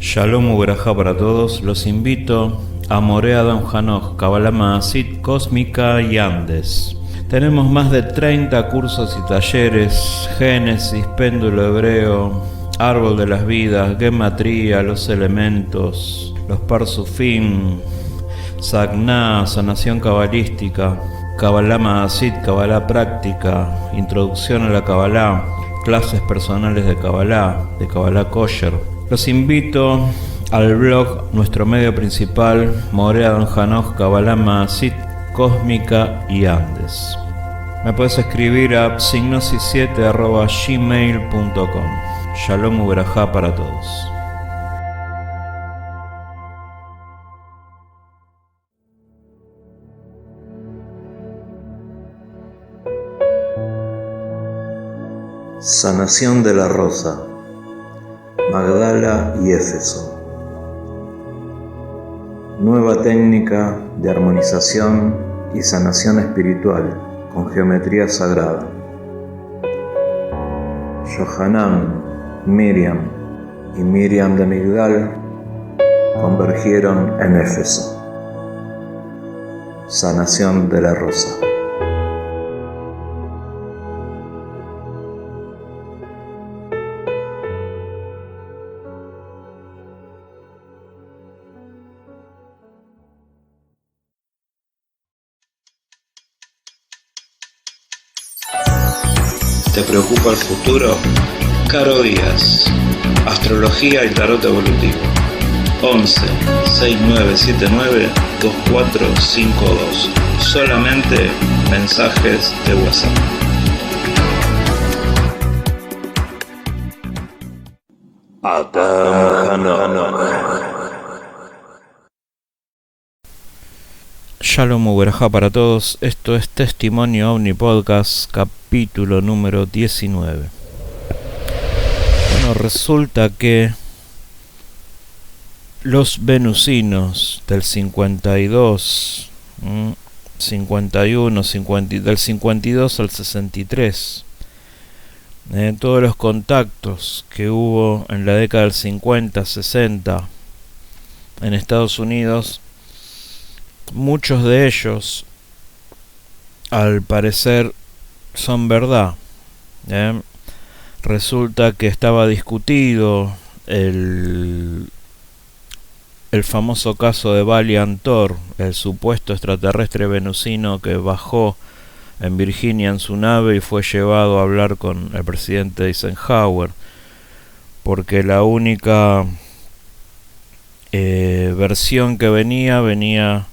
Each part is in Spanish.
Shalom Uberajá para todos, los invito a Morea Don Hanoch, Kabbalah Maasit, Cósmica y Andes. Tenemos más de 30 cursos y talleres, Génesis, Péndulo Hebreo, Árbol de las Vidas, Gematría, los elementos, los Parsufim, Sagná, Sanación Cabalística, Kabbalah Maasit, Kabbalah Práctica, Introducción a la Kabbalah, clases personales de Kabbalah Kosher. Los invito al blog, nuestro medio principal, Morea Don Hanoch, Kabbalah Maasit, Cósmica y Andes. Me puedes escribir a psignosis7@gmail.com. Shalom Uberajá para todos. Sanación de la rosa, Magdala y Éfeso. Nueva técnica de armonización y sanación espiritual con geometría sagrada. Yohanan, Miriam y Miriam de Migdal convergieron en Éfeso. Sanación de la rosa. ¿Te preocupa el futuro? Caro Díaz, Astrología y Tarot Evolutivo. 11 6979 2452. Solamente mensajes de WhatsApp. Adam Hanoch. Shalom Uberajá para todos, esto es Testimonio Ovni Podcast, capítulo número 19. Bueno, resulta que los venusinos del 52, 51, del 52 al 63, todos los contactos que hubo en la década del 50, 60 en Estados Unidos, muchos de ellos, al parecer, son verdad. Resulta que estaba discutido el famoso caso de Valiant Thor, el supuesto extraterrestre venusino que bajó en Virginia en su nave y fue llevado a hablar con el presidente Eisenhower, porque la única versión que venía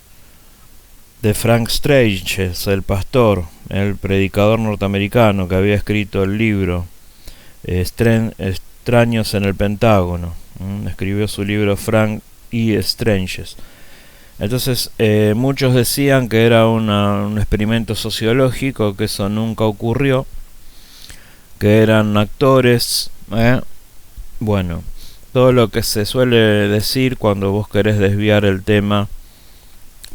de Frank Strange, el pastor, el predicador norteamericano que había escrito el libro Extraños en el Pentágono. Escribió su libro Frank E. Stranges. Entonces muchos decían que era un experimento sociológico, que eso nunca ocurrió, que eran actores, bueno, todo lo que se suele decir cuando vos querés desviar el tema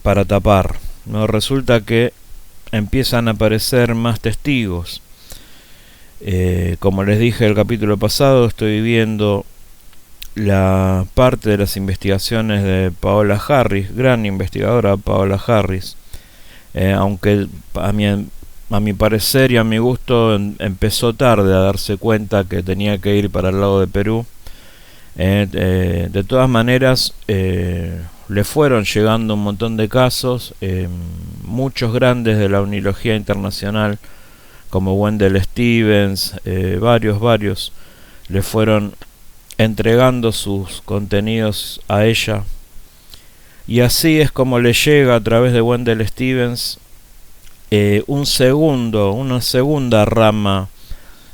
para tapar. No, resulta que empiezan a aparecer más testigos. Como les dije el capítulo pasado, estoy viendo la parte de las investigaciones de Paola Harris, gran investigadora Paola Harris, aunque a mi parecer y a mi gusto empezó tarde a darse cuenta que tenía que ir para el lado de Perú. De todas maneras, le fueron llegando un montón de casos, muchos grandes de la unilogía internacional, como Wendell Stevens, varios, le fueron entregando sus contenidos a ella. Y así es como le llega a través de Wendell Stevens una segunda rama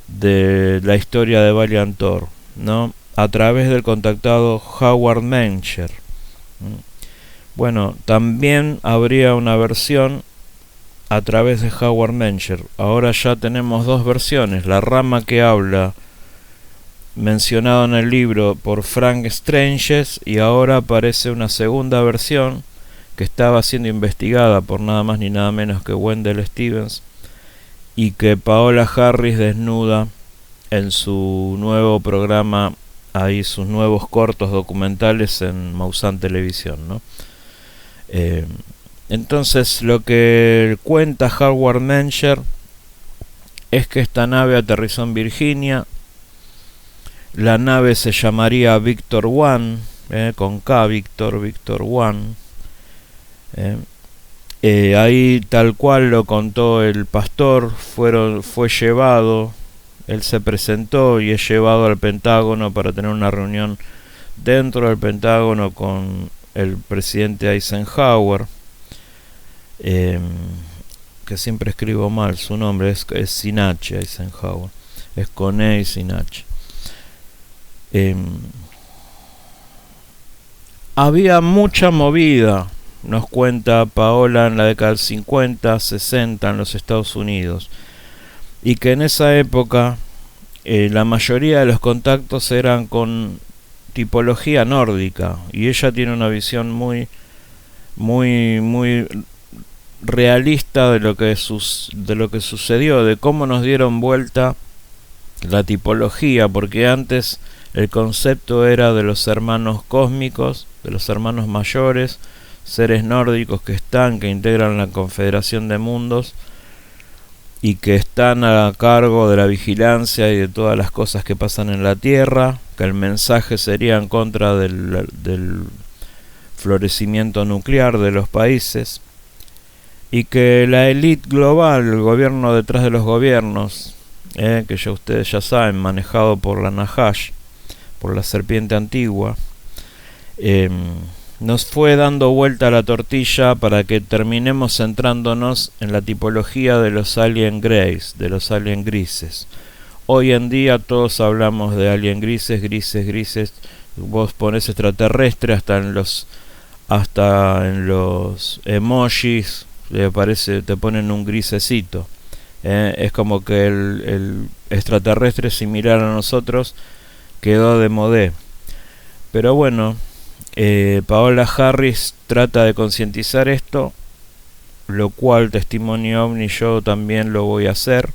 de la historia de Valiant Thor, ¿no? A través del contactado Howard Mencher. Bueno, también habría una versión a través de Howard Mencher. Ahora ya tenemos dos versiones. La rama que habla, mencionado en el libro por Frank Stranges, y ahora aparece una segunda versión que estaba siendo investigada por nada más ni nada menos que Wendell Stevens, y que Paola Harris desnuda en su nuevo programa, ahí sus nuevos cortos documentales en Maussan Televisión, ¿no? Entonces lo que cuenta Howard Mencher es que esta nave aterrizó en Virginia. La nave se llamaría Victor One, con K, Victor One. Ahí, tal cual lo contó el pastor, fue llevado, él se presentó y es llevado al Pentágono para tener una reunión dentro del Pentágono con el presidente Eisenhower, que siempre escribo mal su nombre, es sin H, Eisenhower, es con E y sin H. Había mucha movida, nos cuenta Paola, en la década del 50, 60 en los Estados Unidos, y que en esa época la mayoría de los contactos eran con tipología nórdica, y ella tiene una visión muy realista de lo que sucedió, de cómo nos dieron vuelta la tipología, porque antes el concepto era de los hermanos cósmicos, de los hermanos mayores, seres nórdicos que integran la Confederación de Mundos y que están a cargo de la vigilancia y de todas las cosas que pasan en la Tierra, que el mensaje sería en contra del florecimiento nuclear de los países, y que la élite global, el gobierno detrás de los gobiernos, que ya ustedes ya saben, manejado por la Nahash, por la serpiente antigua, nos fue dando vuelta a la tortilla para que terminemos centrándonos en la tipología de los alien greys, de los alien grises. Hoy en día todos hablamos de alien grises. Vos pones extraterrestre hasta en los emojis, te ponen un grisecito. Es como que el extraterrestre similar a nosotros quedó de modé. Pero bueno, Paola Harris trata de concientizar esto, lo cual Testimonio OVNI yo también lo voy a hacer,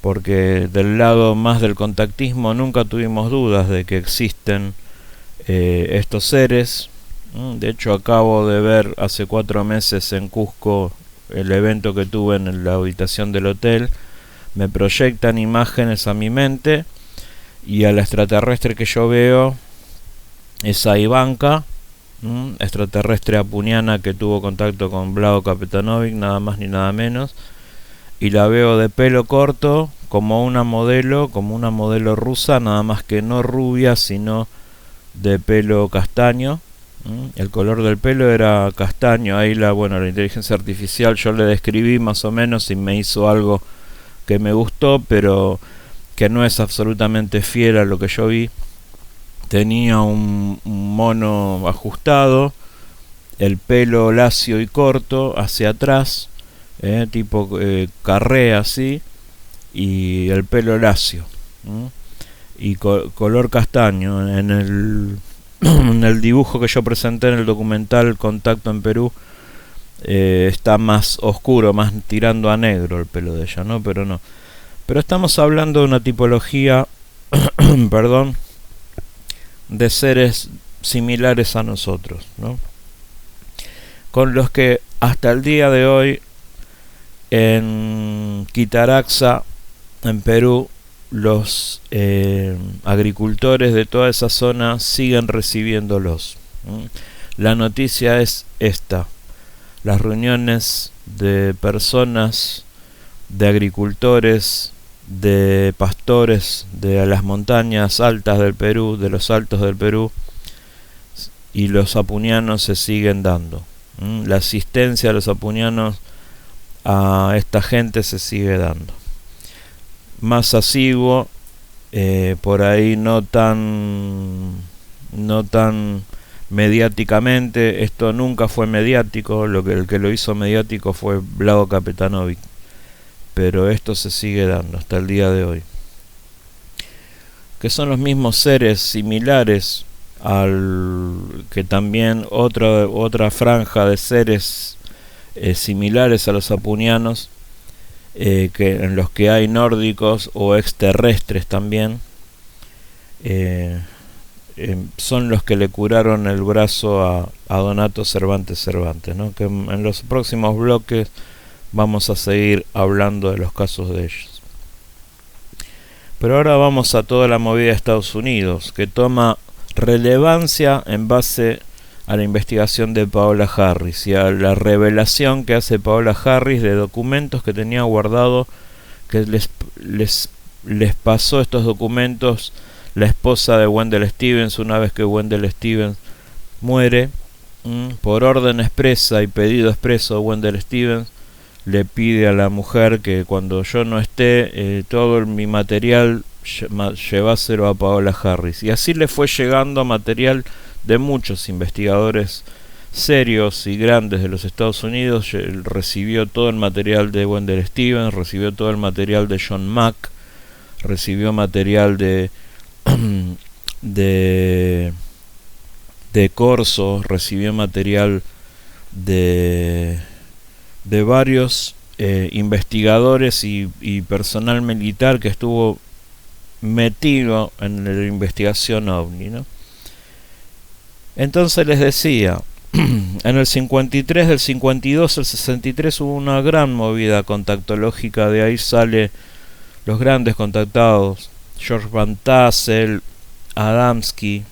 porque del lado más del contactismo nunca tuvimos dudas de que existen estos seres. De hecho, acabo de ver hace 4 meses en Cusco el evento que tuve en la habitación del hotel. Me proyectan imágenes a mi mente, y a la extraterrestre que yo veo es a Ivanka, extraterrestre apuniana que tuvo contacto con Vlado Kapetanovic, nada más ni nada menos, y la veo de pelo corto, como una modelo rusa, nada más que no rubia, sino de pelo castaño. El color del pelo era castaño. Ahí la inteligencia artificial, yo le describí más o menos y me hizo algo que me gustó, pero que no es absolutamente fiel a lo que yo vi. Tenía un mono ajustado, el pelo lacio y corto hacia atrás, tipo carré así, y el pelo lacio, y color castaño. En el dibujo que yo presenté en el documental Contacto en Perú, está más oscuro, más tirando a negro el pelo de ella, ¿no? Pero estamos hablando de una tipología perdón, de seres similares a nosotros, ¿no? Con los que hasta el día de hoy en Quitaraxa, en Perú, los agricultores de toda esa zona siguen recibiéndolos. La noticia es esta: las reuniones de personas, de agricultores, de pastores de las montañas altas del Perú, de los altos del Perú, y los apunianos se siguen dando. La asistencia de los apunianos a esta gente se sigue dando. Más asiduo, por ahí no tan mediáticamente. Esto nunca fue mediático. El que lo hizo mediático fue Vlado Kapetanovic, pero esto se sigue dando hasta el día de hoy, que son los mismos seres similares al que también otra franja de seres similares a los apunianos, que en los que hay nórdicos o extraterrestres también, son los que le curaron el brazo a Donato Cervantes, ¿no? Que en los próximos bloques vamos a seguir hablando de los casos de ellos. Pero ahora vamos a toda la movida de Estados Unidos, que toma relevancia en base a la investigación de Paola Harris y a la revelación que hace Paola Harris de documentos que tenía guardado, que les pasó estos documentos la esposa de Wendell Stevens una vez que Wendell Stevens muere. Por orden expresa y pedido expreso, Wendell Stevens le pide a la mujer que cuando yo no esté, todo mi material lleváselo a Paola Harris. Y así le fue llegando material de muchos investigadores serios y grandes de los Estados Unidos. Recibió todo el material de Wendell Stevens, recibió todo el material de John Mack, recibió material de Corso, recibió material de varios investigadores y personal militar que estuvo metido en la investigación OVNI, ¿no? Entonces les decía, en el 53, del 52 al 63 hubo una gran movida contactológica. De ahí sale los grandes contactados: George Van Tassel, Adamski,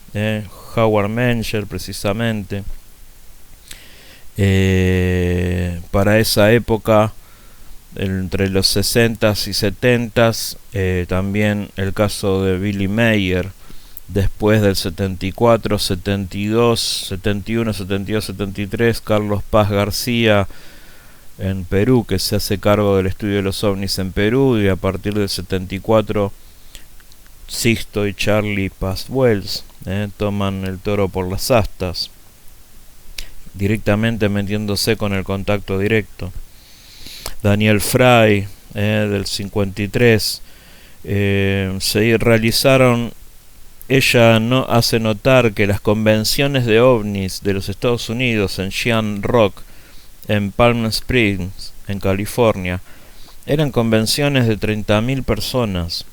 Howard Menger, precisamente. Para esa época, entre los 60s y 70s, también el caso de Billy Mayer. Después del 74, 72, 71, 72, 73, Carlos Paz García en Perú, que se hace cargo del estudio de los ovnis en Perú, y a partir del 74 Sixto y Charlie Paz Wells toman el toro por las astas, directamente metiéndose con el contacto directo. Daniel Fry, del 53, se realizaron. Ella hace notar que las convenciones de ovnis de los Estados Unidos en Sheehan Rock, en Palm Springs, en California, eran convenciones de 30.000 personas,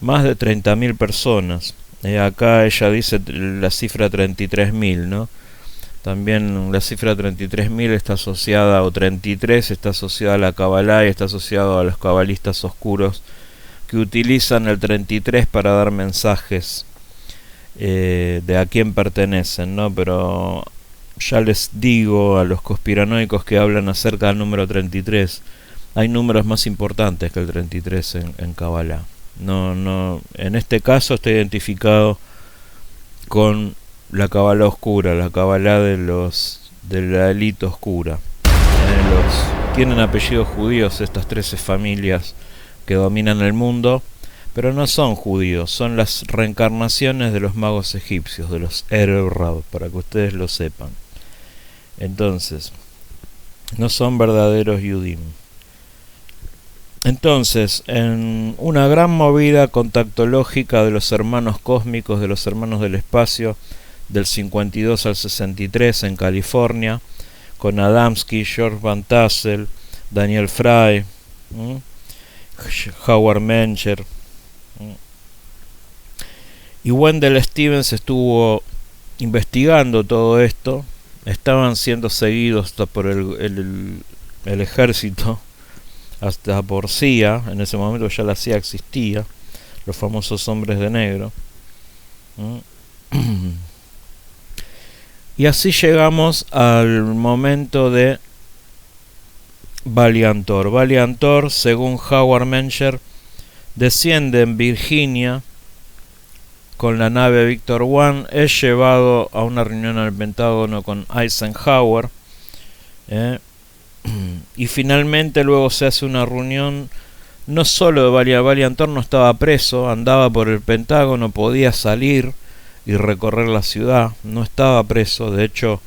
más de 30.000 personas. Acá ella dice la cifra 33.000, ¿no? También la cifra 33.000 está asociada, o 33 está asociada a la Kabbalah y está asociado a los cabalistas oscuros, que utilizan el 33 para dar mensajes de a quién pertenecen, ¿no? Pero ya les digo a los conspiranoicos que hablan acerca del número 33, hay números más importantes que el 33 en Kabbalah. No, en este caso está identificado con la Kabbalah oscura, la Kabbalah de la élite oscura. Tienen apellidos judíos estas 13 familias que dominan el mundo, pero no son judíos, son las reencarnaciones de los magos egipcios, de los Erev Rav, para que ustedes lo sepan. Entonces, no son verdaderos Yudim. Entonces, en una gran movida contactológica de los hermanos cósmicos, de los hermanos del espacio, del 52 al 63 en California, con Adamski, George Van Tassel, Daniel Fry, Howard Menger, y Wendell Stevens estuvo investigando todo esto. Estaban siendo seguidos hasta por el ejército, hasta por CIA. En ese momento ya la CIA existía, los famosos hombres de negro. Y así llegamos al momento de Valiant-Thor. Valiant-Thor, según Howard Mencher, desciende en Virginia con la nave Victor I, es llevado a una reunión al Pentágono con Eisenhower, y finalmente luego se hace una reunión no solo de Valiant-Thor, no estaba preso, andaba por el Pentágono, podía salir y recorrer la ciudad, no estaba preso. De hecho,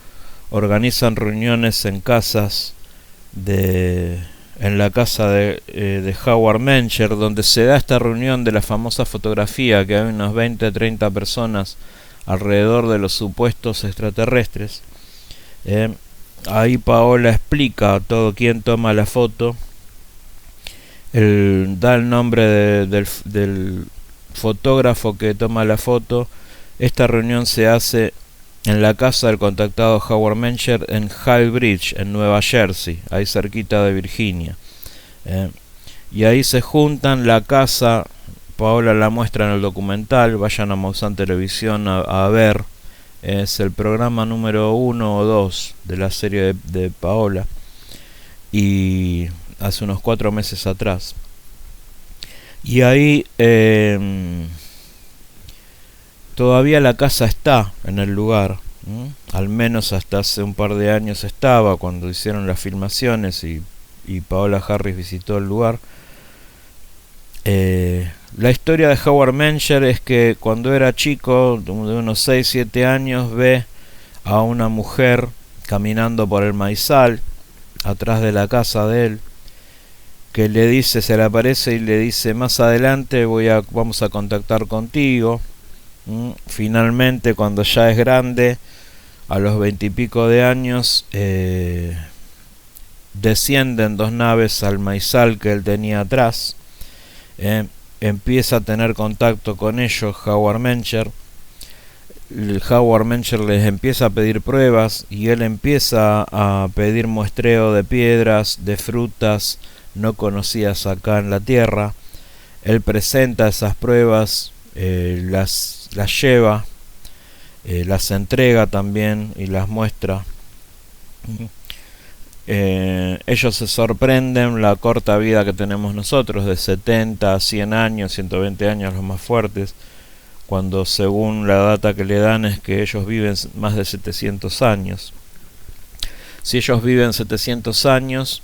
organizan reuniones en casas en la casa de Howard Mencher, donde se da esta reunión de la famosa fotografía, que hay unas 20-30 personas alrededor de los supuestos extraterrestres. Ahí Paola explica todo quién toma la foto, da el nombre del fotógrafo que toma la foto. Esta reunión se hace en la casa del contactado Howard Mencher en High Bridge, en Nueva Jersey, ahí cerquita de Virginia. Y ahí se juntan. La casa, Paola la muestra en el documental, vayan a Maussan Televisión a ver. Es el programa número 1 o 2 de la serie de Paola, y hace unos 4 meses atrás. Y ahí todavía la casa está en el lugar, al menos hasta hace un par de años estaba, cuando hicieron las filmaciones y Paola Harris visitó el lugar. La historia de Howard Mencher es que cuando era chico, de unos 6-7 años, ve a una mujer caminando por el maizal atrás de la casa de él, que le dice, se le aparece y le dice: más adelante vamos a contactar contigo. Finalmente, cuando ya es grande, a los 20 y pico de años, descienden 2 naves al maizal que él tenía atrás. Empieza a tener contacto con ellos Howard Mencher. Howard Mencher les empieza a pedir pruebas y él empieza a pedir muestreo de piedras, de frutas no conocidas acá en la tierra. Él presenta esas pruebas, las lleva, las entrega también y las muestra. Ellos se sorprenden la corta vida que tenemos nosotros, de 70 a 100 años, 120 años los más fuertes, cuando según la data que le dan es que ellos viven más de 700 años. Si ellos viven 700 años,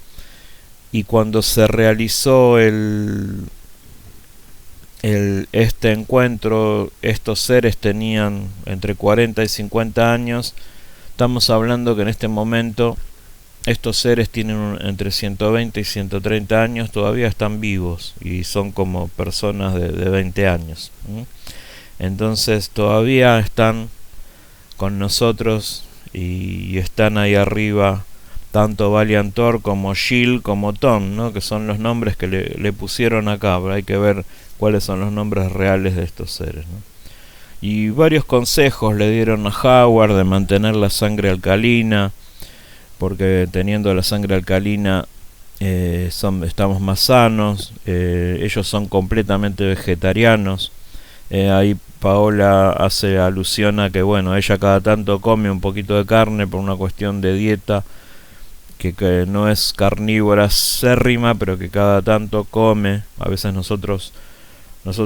y cuando se realizó este encuentro, estos seres tenían entre 40 y 50 años, estamos hablando que en este momento estos seres tienen entre 120 y 130 años, todavía están vivos y son como personas de 20 años. Entonces todavía están con nosotros y están ahí arriba, tanto Valiant-Thor como Jill como Tom, ¿no? Que son los nombres que le pusieron acá, pero hay que ver cuáles son los nombres reales de estos seres, ¿no? Y varios consejos le dieron a Howard de mantener la sangre alcalina, porque teniendo la sangre alcalina estamos más sanos. Ellos son completamente vegetarianos. Ahí Paola hace alusión a que, bueno, ella cada tanto come un poquito de carne por una cuestión de dieta, que no es carnívora acérrima, pero que cada tanto come. A veces nosotros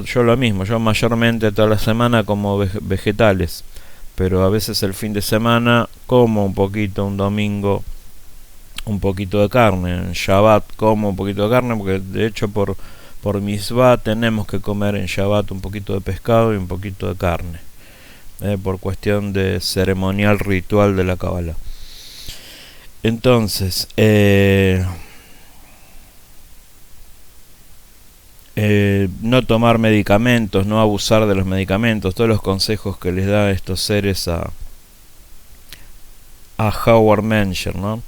yo lo mismo, yo mayormente toda la semana como vegetales, pero a veces el fin de semana como un poquito, un domingo un poquito de carne, en Shabbat como un poquito de carne, porque de hecho por Mitzvah tenemos que comer en Shabbat un poquito de pescado y un poquito de carne, por cuestión de ceremonial ritual de la Kabbalah. Entonces, no tomar medicamentos, no abusar de los medicamentos, todos los consejos que les da estos seres a Howard Mencher, ¿no?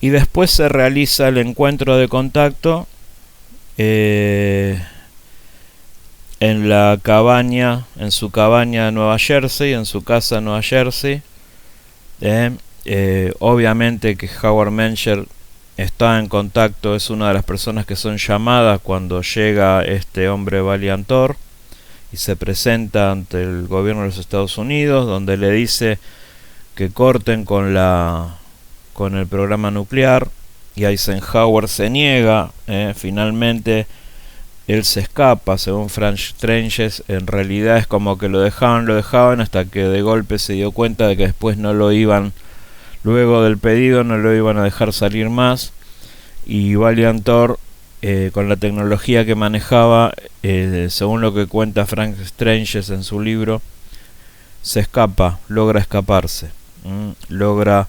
Y después se realiza el encuentro de contacto en la cabaña, en su cabaña de Nueva Jersey, en su casa de Nueva Jersey. Obviamente que Howard Mencher está en contacto, es una de las personas que son llamadas cuando llega este hombre Valiant-Thor y se presenta ante el gobierno de los Estados Unidos, donde le dice que corten con el programa nuclear, y Eisenhower se niega. Finalmente él se escapa, según Frank Stranges. En realidad es como que lo dejaban hasta que de golpe se dio cuenta de que después no lo iban, luego del pedido no lo iban a dejar salir más, y Valiant Thor, con la tecnología que manejaba, según lo que cuenta Frank Stranges en su libro, se escapa, logra escaparse, logra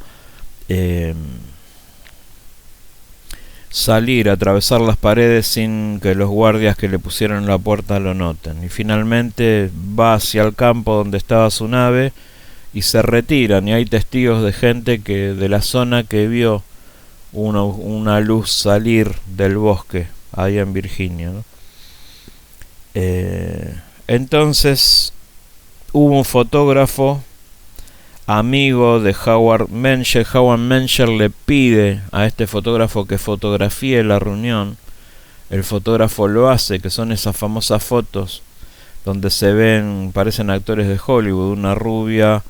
salir, atravesar las paredes sin que los guardias que le pusieron en la puerta lo noten, y finalmente va hacia el campo donde estaba su nave y se retiran, y hay testigos de gente que de la zona que vio una luz salir del bosque ahí en Virginia, ¿no? Entonces hubo un fotógrafo amigo de Howard Mencher. Howard Mencher le pide a este fotógrafo que fotografíe la reunión. El fotógrafo lo hace, que son esas famosas fotos donde se ven, parecen actores de Hollywood, una rubia,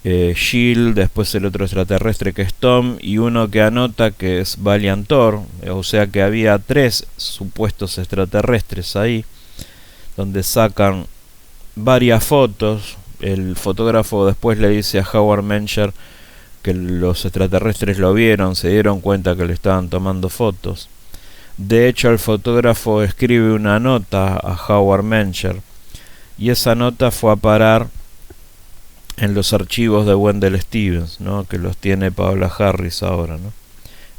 Shield, después el otro extraterrestre que es Tom, y uno que anota que es Valiant Thor, o sea que había 3 supuestos extraterrestres ahí, donde sacan varias fotos. El fotógrafo después le dice a Howard Mencher que los extraterrestres lo vieron, se dieron cuenta que le estaban tomando fotos. De hecho, el fotógrafo escribe una nota a Howard Mencher, y esa nota fue a parar en los archivos de Wendell Stevens, ¿no? Que los tiene Paola Harris ahora, ¿no?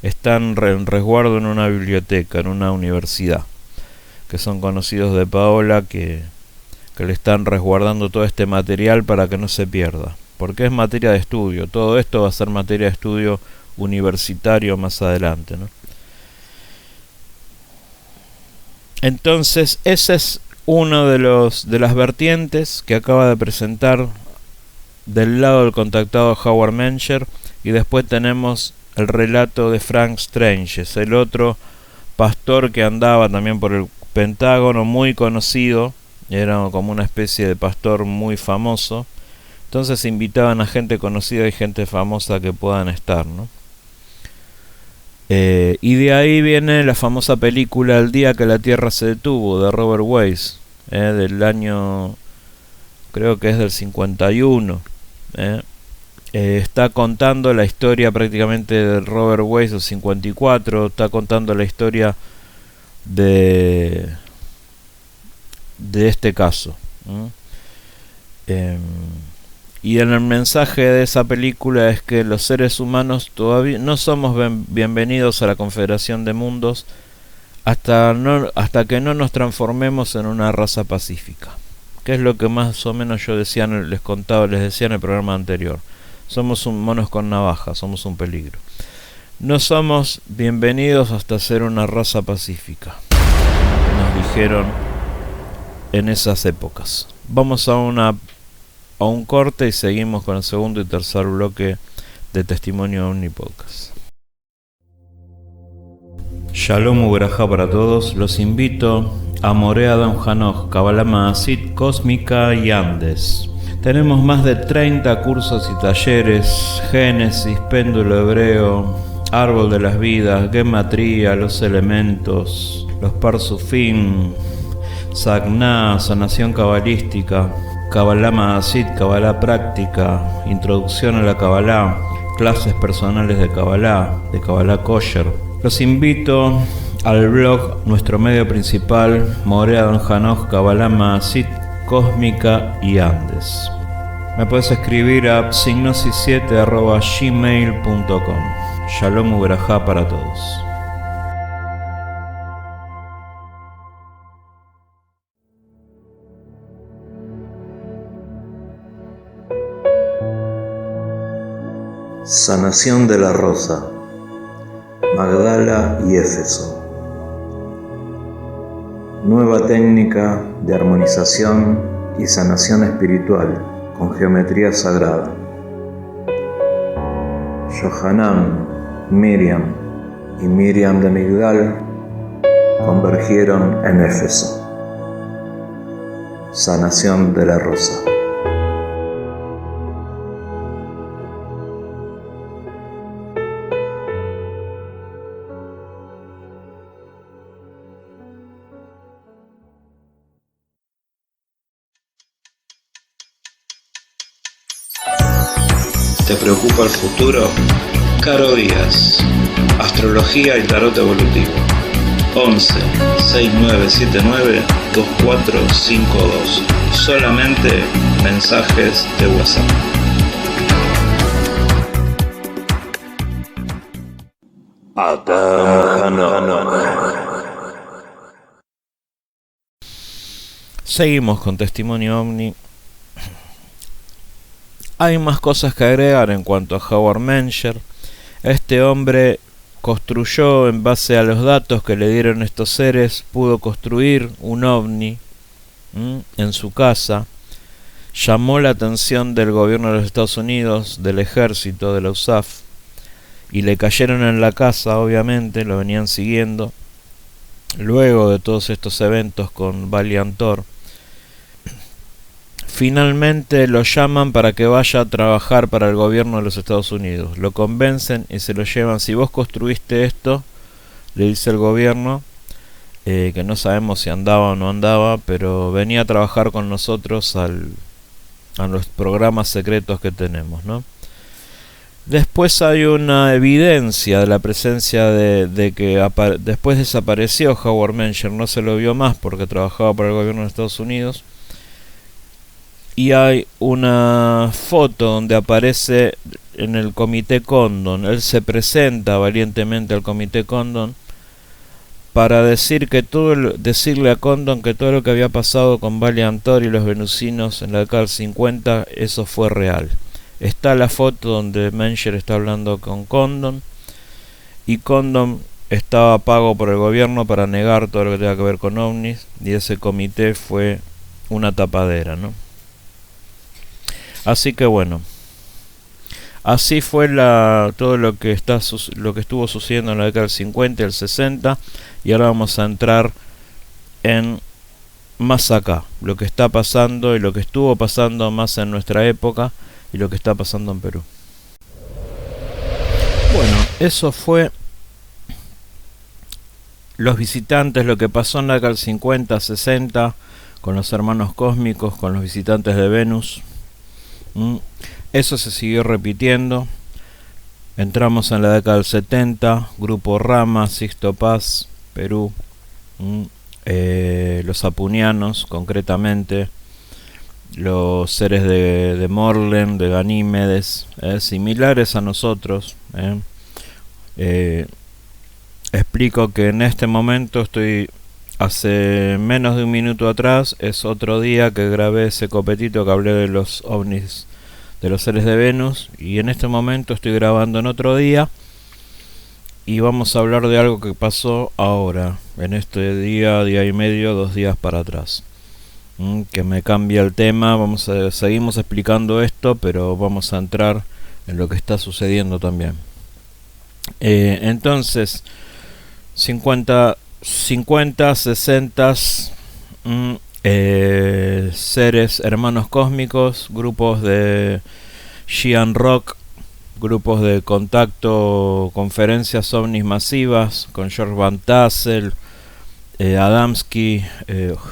Están en resguardo en una biblioteca, en una universidad, que son conocidos de Paola, que le están resguardando todo este material para que no se pierda, porque es materia de estudio. Todo esto va a ser materia de estudio universitario más adelante, ¿no? Entonces ese es uno de las vertientes que acaba de presentar del lado del contactado Howard Mencher, y después tenemos el relato de Frank Stranges, el otro pastor que andaba también por el Pentágono, muy conocido. Era como una especie de pastor muy famoso. Entonces invitaban a gente conocida y gente famosa que puedan estar, ¿no? Y de ahí viene la famosa película El día que la Tierra se detuvo, de Robert Wise, del año, creo que es del 51. Está contando la historia prácticamente de Robert Wise, del 54. Está contando la historia de este caso. Y en el mensaje de esa película es que los seres humanos todavía no somos bienvenidos a la Confederación de Mundos hasta que no nos transformemos en una raza pacífica, que es lo que más o menos yo decía, les decía en el programa anterior. Somos monos con navaja, somos un peligro. No somos bienvenidos hasta ser una raza pacífica, nos dijeron en esas épocas. Vamos a un corte y seguimos con el segundo y tercer bloque de Testimonio Omni Podcast. Shalom Uberajá para todos. Los invito a Morea Don Hanoch, Kabbalah Maasit, Cósmica y Andes. Tenemos más de 30 cursos y talleres: Génesis, Péndulo Hebreo, Árbol de las Vidas, Gematría, los elementos, los Parsufim, Sagná, sanación cabalística, Kabbalah Maasit, Kabbalah práctica, introducción a la Kabbalah, clases personales de Kabbalah Kosher. Los invito al blog, nuestro medio principal, Morea Don Hanoch, Kabbalah Maasit, Cósmica y Andes. Me puedes escribir a signosis7@gmail.com. Shalom Uberajá para todos. Sanación de la Rosa, Magdala y Éfeso. Nueva técnica de armonización y sanación espiritual con geometría sagrada. Yohanan, Miriam y Miriam de Migdal convergieron en Éfeso. Sanación de la Rosa. ¿Te preocupa el futuro? Caro Díaz, Astrología y Tarot Evolutivo. 11 6979 2452. Solamente mensajes de WhatsApp. Seguimos con Testimonio Ovni. Hay más cosas que agregar en cuanto a Howard Menger. Este hombre construyó, en base a los datos que le dieron estos seres, pudo construir un ovni en su casa. Llamó la atención del gobierno de los Estados Unidos, del ejército, de la USAF, y le cayeron en la casa, obviamente, lo venían siguiendo. Luego de todos estos eventos con Valiant Thor, finalmente lo llaman para que vaya a trabajar para el gobierno de los Estados Unidos. Lo convencen y se lo llevan. Si vos construiste esto, le dice el gobierno, que no sabemos si andaba o no andaba, pero venía a trabajar con nosotros a los programas secretos que tenemos, ¿no? Después hay una evidencia de la presencia de que después desapareció Howard Menger, no se lo vio más porque trabajaba para el gobierno de Estados Unidos. Y hay una foto donde aparece en el Comité Condon. Él se presenta valientemente al Comité Condon para decirle a Condon que todo lo que había pasado con Valiant Thor y los venusinos en la década del 50, eso fue real. Está la foto donde Menger está hablando con Condon, y Condon estaba pago por el gobierno para negar todo lo que tenga que ver con ovnis, y ese comité fue una tapadera, ¿no? Así que bueno, así fue todo lo que estuvo sucediendo en la década del 50 y el 60, y ahora vamos a entrar en más acá, lo que está pasando y lo que estuvo pasando más en nuestra época y lo que está pasando en Perú. Bueno, eso fue los visitantes, lo que pasó en la década del 50, 60 con los hermanos cósmicos, con los visitantes de Venus. Eso se siguió repitiendo. Entramos en la década del 70, Grupo Rama, Sixto Paz, Perú, los apunianos concretamente, los seres de Morlen, de Ganímedes, similares a nosotros. Explico que en este momento hace menos de un minuto atrás, es otro día que grabé ese copetito que hablé de los ovnis, de los seres de Venus, y en este momento estoy grabando en otro día y vamos a hablar de algo que pasó ahora, en este día y medio, 2 días para atrás, que me cambia el tema. Seguimos explicando esto, pero vamos a entrar en lo que está sucediendo también. Entonces, 50, 60 seres hermanos cósmicos, grupos de Xi'an Rock, grupos de contacto, conferencias ovnis masivas con George Van Tassel, Adamski,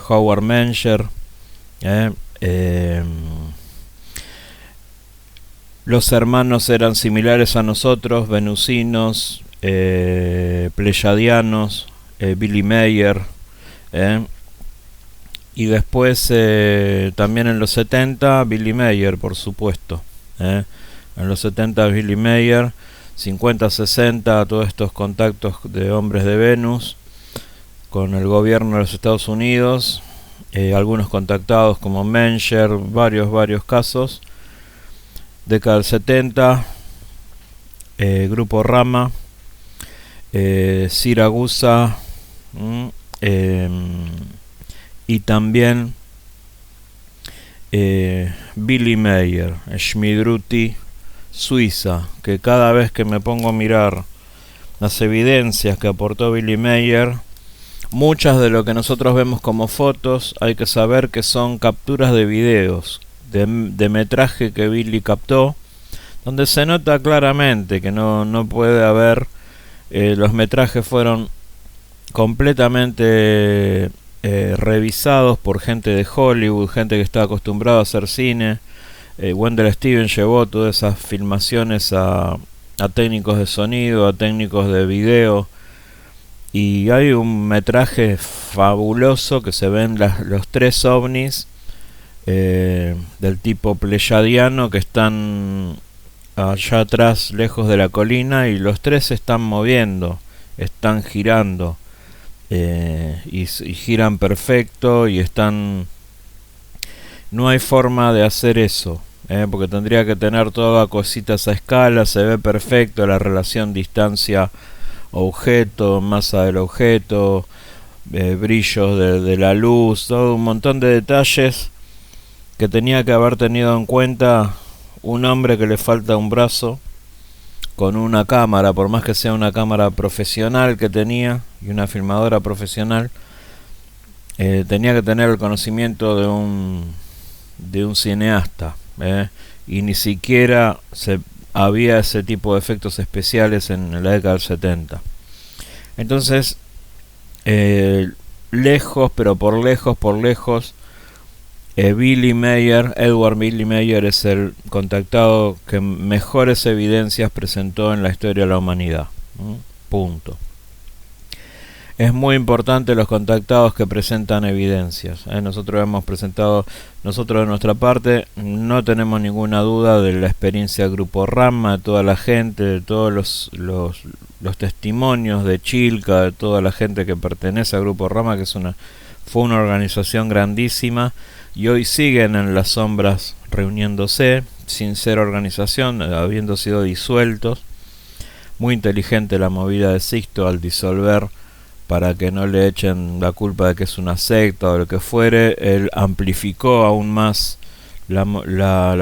Howard Menger. Los hermanos eran similares a nosotros, venusinos, pleyadianos, Billy Mayer, y después también en los 70 Billy Mayer, por supuesto, en los 70 Billy Mayer, 50, 60 todos estos contactos de hombres de Venus con el gobierno de los Estados Unidos, algunos contactados como Menger, varios casos. Década del 70, Grupo Rama, Siragusa, y también Billy Mayer, Schmidruti, Suiza, que cada vez que me pongo a mirar las evidencias que aportó Billy Mayer, muchas de lo que nosotros vemos como fotos, hay que saber que son capturas de videos de metraje que Billy captó, donde se nota claramente que no puede haber, los metrajes fueron completamente revisados por gente de Hollywood, gente que está acostumbrada a hacer cine, Wendell Stevens llevó todas esas filmaciones a técnicos de sonido, a técnicos de video, y hay un metraje fabuloso que se ven los 3 ovnis del tipo pleyadiano que están allá atrás, lejos de la colina, y los 3 se están moviendo, están girando, y giran perfecto, y están... No hay forma de hacer eso, porque tendría que tener todas cositas a escala. Se ve perfecto la relación distancia-objeto, masa del objeto, brillos de la luz, todo un montón de detalles que tenía que haber tenido en cuenta un hombre que le falta un brazo con una cámara, por más que sea una cámara profesional que tenía y una filmadora profesional. Tenía que tener el conocimiento de un cineasta, y ni siquiera había ese tipo de efectos especiales en la década del 70. Entonces, lejos, pero por lejos, Edward Billy Mayer es el contactado que mejores evidencias presentó en la historia de la humanidad. Punto. Es muy importante los contactados que presentan evidencias. Nosotros hemos presentado, nosotros de nuestra parte, no tenemos ninguna duda de la experiencia del Grupo Rama, de toda la gente, de todos los testimonios de Chilca, de toda la gente que pertenece al Grupo Rama, que fue una organización grandísima, y hoy siguen en las sombras reuniéndose, sin ser organización, habiendo sido disueltos. Muy inteligente la movida de Sixto al disolver, para que no le echen la culpa de que es una secta o lo que fuere. Él amplificó aún más la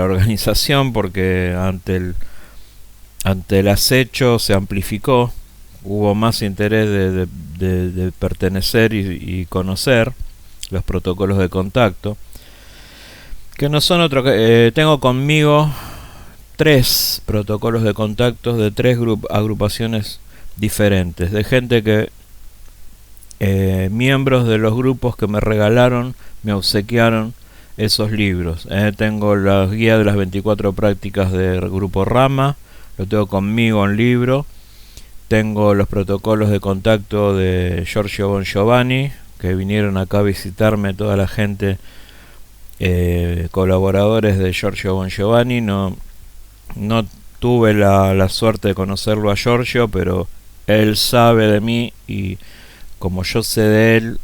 organización, porque ante el acecho se amplificó, hubo más interés de pertenecer y conocer los protocolos de contacto, que no son otro que... tengo conmigo 3 protocolos de contacto de 3 agrupaciones diferentes, de gente que... miembros de los grupos que me regalaron, me obsequiaron esos libros. Tengo la guía de las 24 prácticas del Grupo Rama, lo tengo conmigo en libro. Tengo los protocolos de contacto de Giorgio Bon Giovanni, que vinieron acá a visitarme, toda la gente, colaboradores de Giorgio Bon Giovanni. No tuve la suerte de conocerlo a Giorgio, pero él sabe de mí, y como yo sé de él,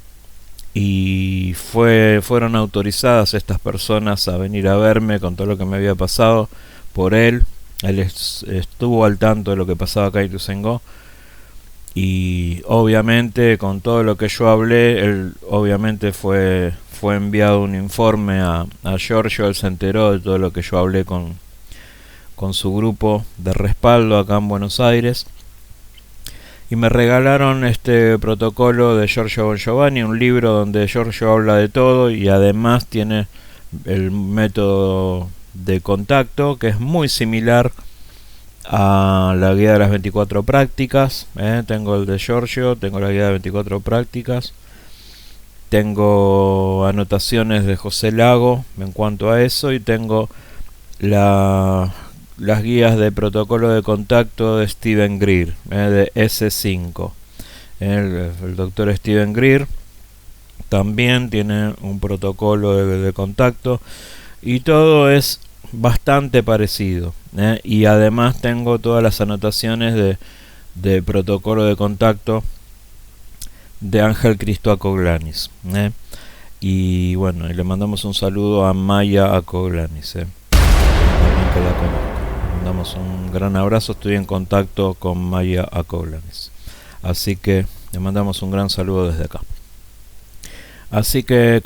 y fueron autorizadas estas personas a venir a verme con todo lo que me había pasado por él. Él estuvo al tanto de lo que pasaba acá en Ituzaingó, y obviamente con todo lo que yo hablé, él obviamente fue enviado un informe a Giorgio. Él se enteró de todo lo que yo hablé con su grupo de respaldo acá en Buenos Aires, y me regalaron este protocolo de Giorgio Bon Giovanni, un libro donde Giorgio habla de todo, y además tiene el método de contacto, que es muy similar a la guía de las 24 prácticas. Tengo el de Giorgio, tengo la guía de 24 prácticas, tengo anotaciones de José Lago en cuanto a eso, y tengo las guías de protocolo de contacto de Steven Greer, de S5. El doctor Steven Greer también tiene un protocolo de contacto, y todo es bastante parecido, y además tengo todas las anotaciones de protocolo de contacto de Ángel Cristo Acoglanis, y bueno, y le mandamos un saludo a Maya Acoglanis, también, que la conozco. Le mandamos un gran abrazo. Estoy en contacto con Maya Acoglanis, así que le mandamos un gran saludo desde acá. Así que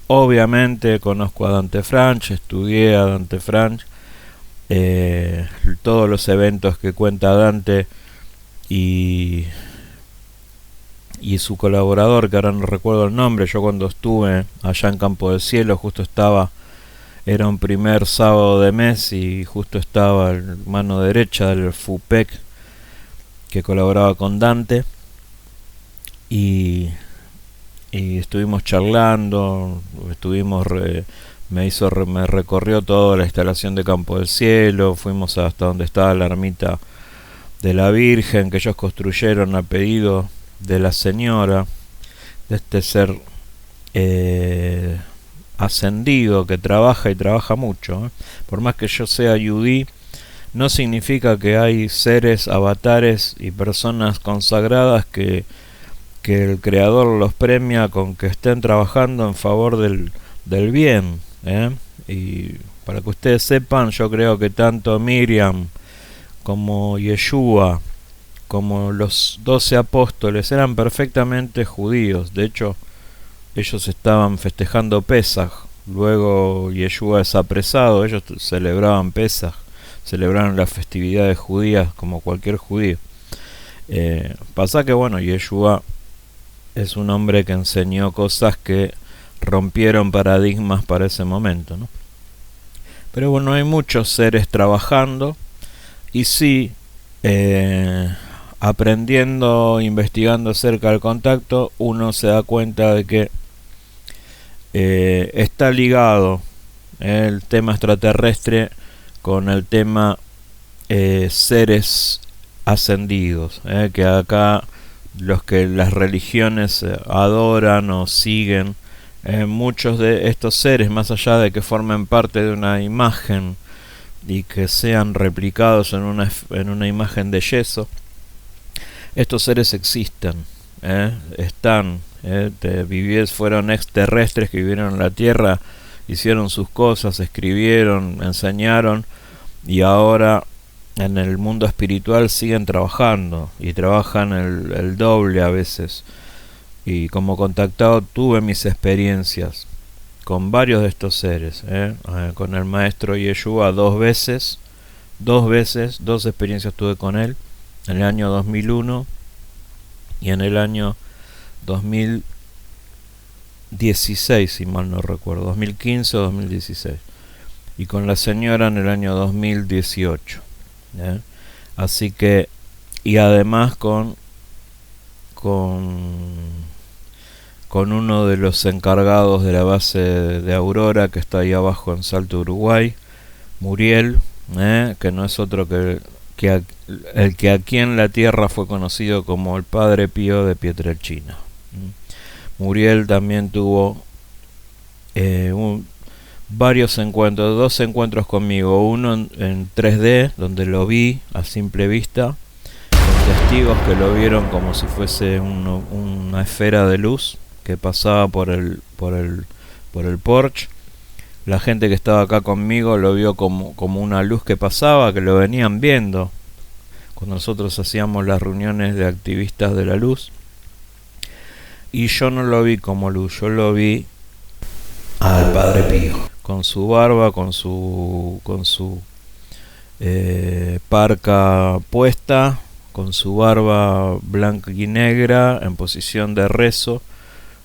obviamente conozco a Dante Franch, estudié a Dante Franch, todos los eventos que cuenta Dante, y su colaborador, que ahora no recuerdo el nombre. Yo cuando estuve allá en Campo del Cielo, justo era un primer sábado de mes, y justo estaba la mano derecha del FUPEC que colaboraba con Dante, y estuvimos charlando, estuvimos me recorrió toda la instalación de Campo del Cielo, fuimos hasta donde estaba la ermita de la Virgen que ellos construyeron a pedido de la señora, de este ser ascendido que trabaja y trabaja mucho. Por más que yo sea yudí, no significa que hay seres, avatares y personas consagradas que el creador los premia con que estén trabajando en favor del bien, y para que ustedes sepan, yo creo que tanto Miriam como Yeshua como los 12 apóstoles eran perfectamente judíos. De hecho, ellos estaban festejando Pesaj, luego Yeshua es apresado, ellos celebraban Pesaj, celebraron las festividades judías como cualquier judío. Pasa que bueno, Yeshua es un hombre que enseñó cosas que rompieron paradigmas para ese momento, ¿no? Pero bueno, hay muchos seres trabajando y sí, aprendiendo, investigando acerca del contacto, uno se da cuenta de que está ligado el tema extraterrestre con el tema seres ascendidos, que acá los que las religiones adoran o siguen, muchos de estos seres, más allá de que formen parte de una imagen y que sean replicados en una imagen de yeso, estos seres existen, están, fueron extraterrestres que vivieron en la Tierra, hicieron sus cosas, escribieron, enseñaron, y ahora en el mundo espiritual siguen trabajando y trabajan el doble a veces. Y como contactado tuve mis experiencias con varios de estos seres, con el maestro Yeshua dos experiencias tuve con él, en el año 2001 y en el año 2016, si mal no recuerdo, 2015 o 2016, y con la señora en el año 2018. Así que, y además con uno de los encargados de la base de Aurora, que está ahí abajo en Salto, Uruguay, Muriel, que no es otro que el que aquí en la Tierra fue conocido como el Padre Pío de Pietrelcina. Muriel también tuvo varios encuentros, 2 encuentros conmigo, uno en 3D, donde lo vi a simple vista, con testigos que lo vieron como si fuese una esfera de luz que pasaba por el porche. La gente que estaba acá conmigo lo vio como una luz que pasaba, que lo venían viendo cuando nosotros hacíamos las reuniones de activistas de la luz. Y yo no lo vi como luz, yo lo vi al Padre Pío, con su barba, con su parca puesta, con su barba blanca y negra, en posición de rezo.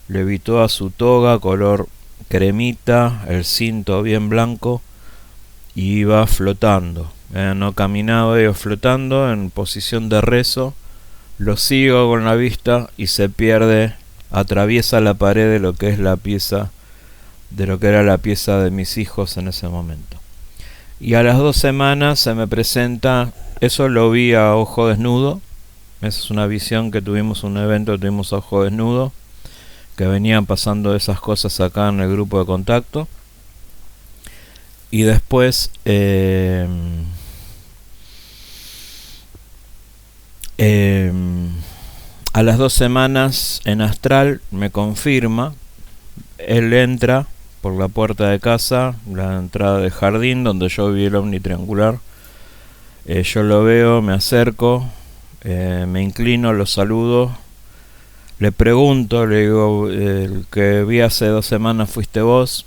Levitó a su toga color cremita, el cinto bien blanco, y iba flotando, no caminaba, iba flotando en posición de rezo. Lo sigo con la vista y se pierde, atraviesa la pared de lo que es la pieza, de lo que era la pieza de mis hijos en ese momento. Y a las 2 semanas se me presenta, eso lo vi a ojo desnudo, esa es una visión que tuvimos, un evento que tuvimos a ojo desnudo, que venían pasando esas cosas acá en el grupo de contacto. Y después a las 2 semanas en astral me confirma, él entra por la puerta de casa, la entrada del jardín donde yo vi el ovni triangular. Yo lo veo, me acerco, me inclino, lo saludo, le pregunto, le digo, el que vi hace 2 semanas fuiste vos,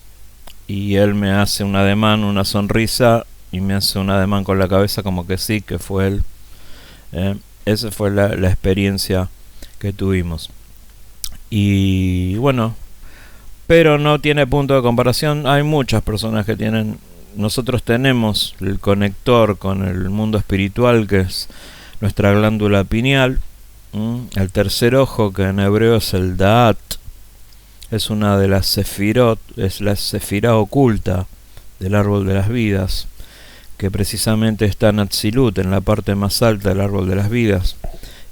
y él me hace un ademán, una sonrisa, y me hace un ademán con la cabeza como que sí, que fue él. Esa fue la experiencia que tuvimos. Y bueno, pero no tiene punto de comparación. Hay muchas personas que tienen, nosotros tenemos el conector con el mundo espiritual, que es nuestra glándula pineal, el tercer ojo, que en hebreo es el Da'at, es una de las sefirot, es la sefirá oculta del árbol de las vidas, que precisamente está en Atzilut, en la parte más alta del árbol de las vidas,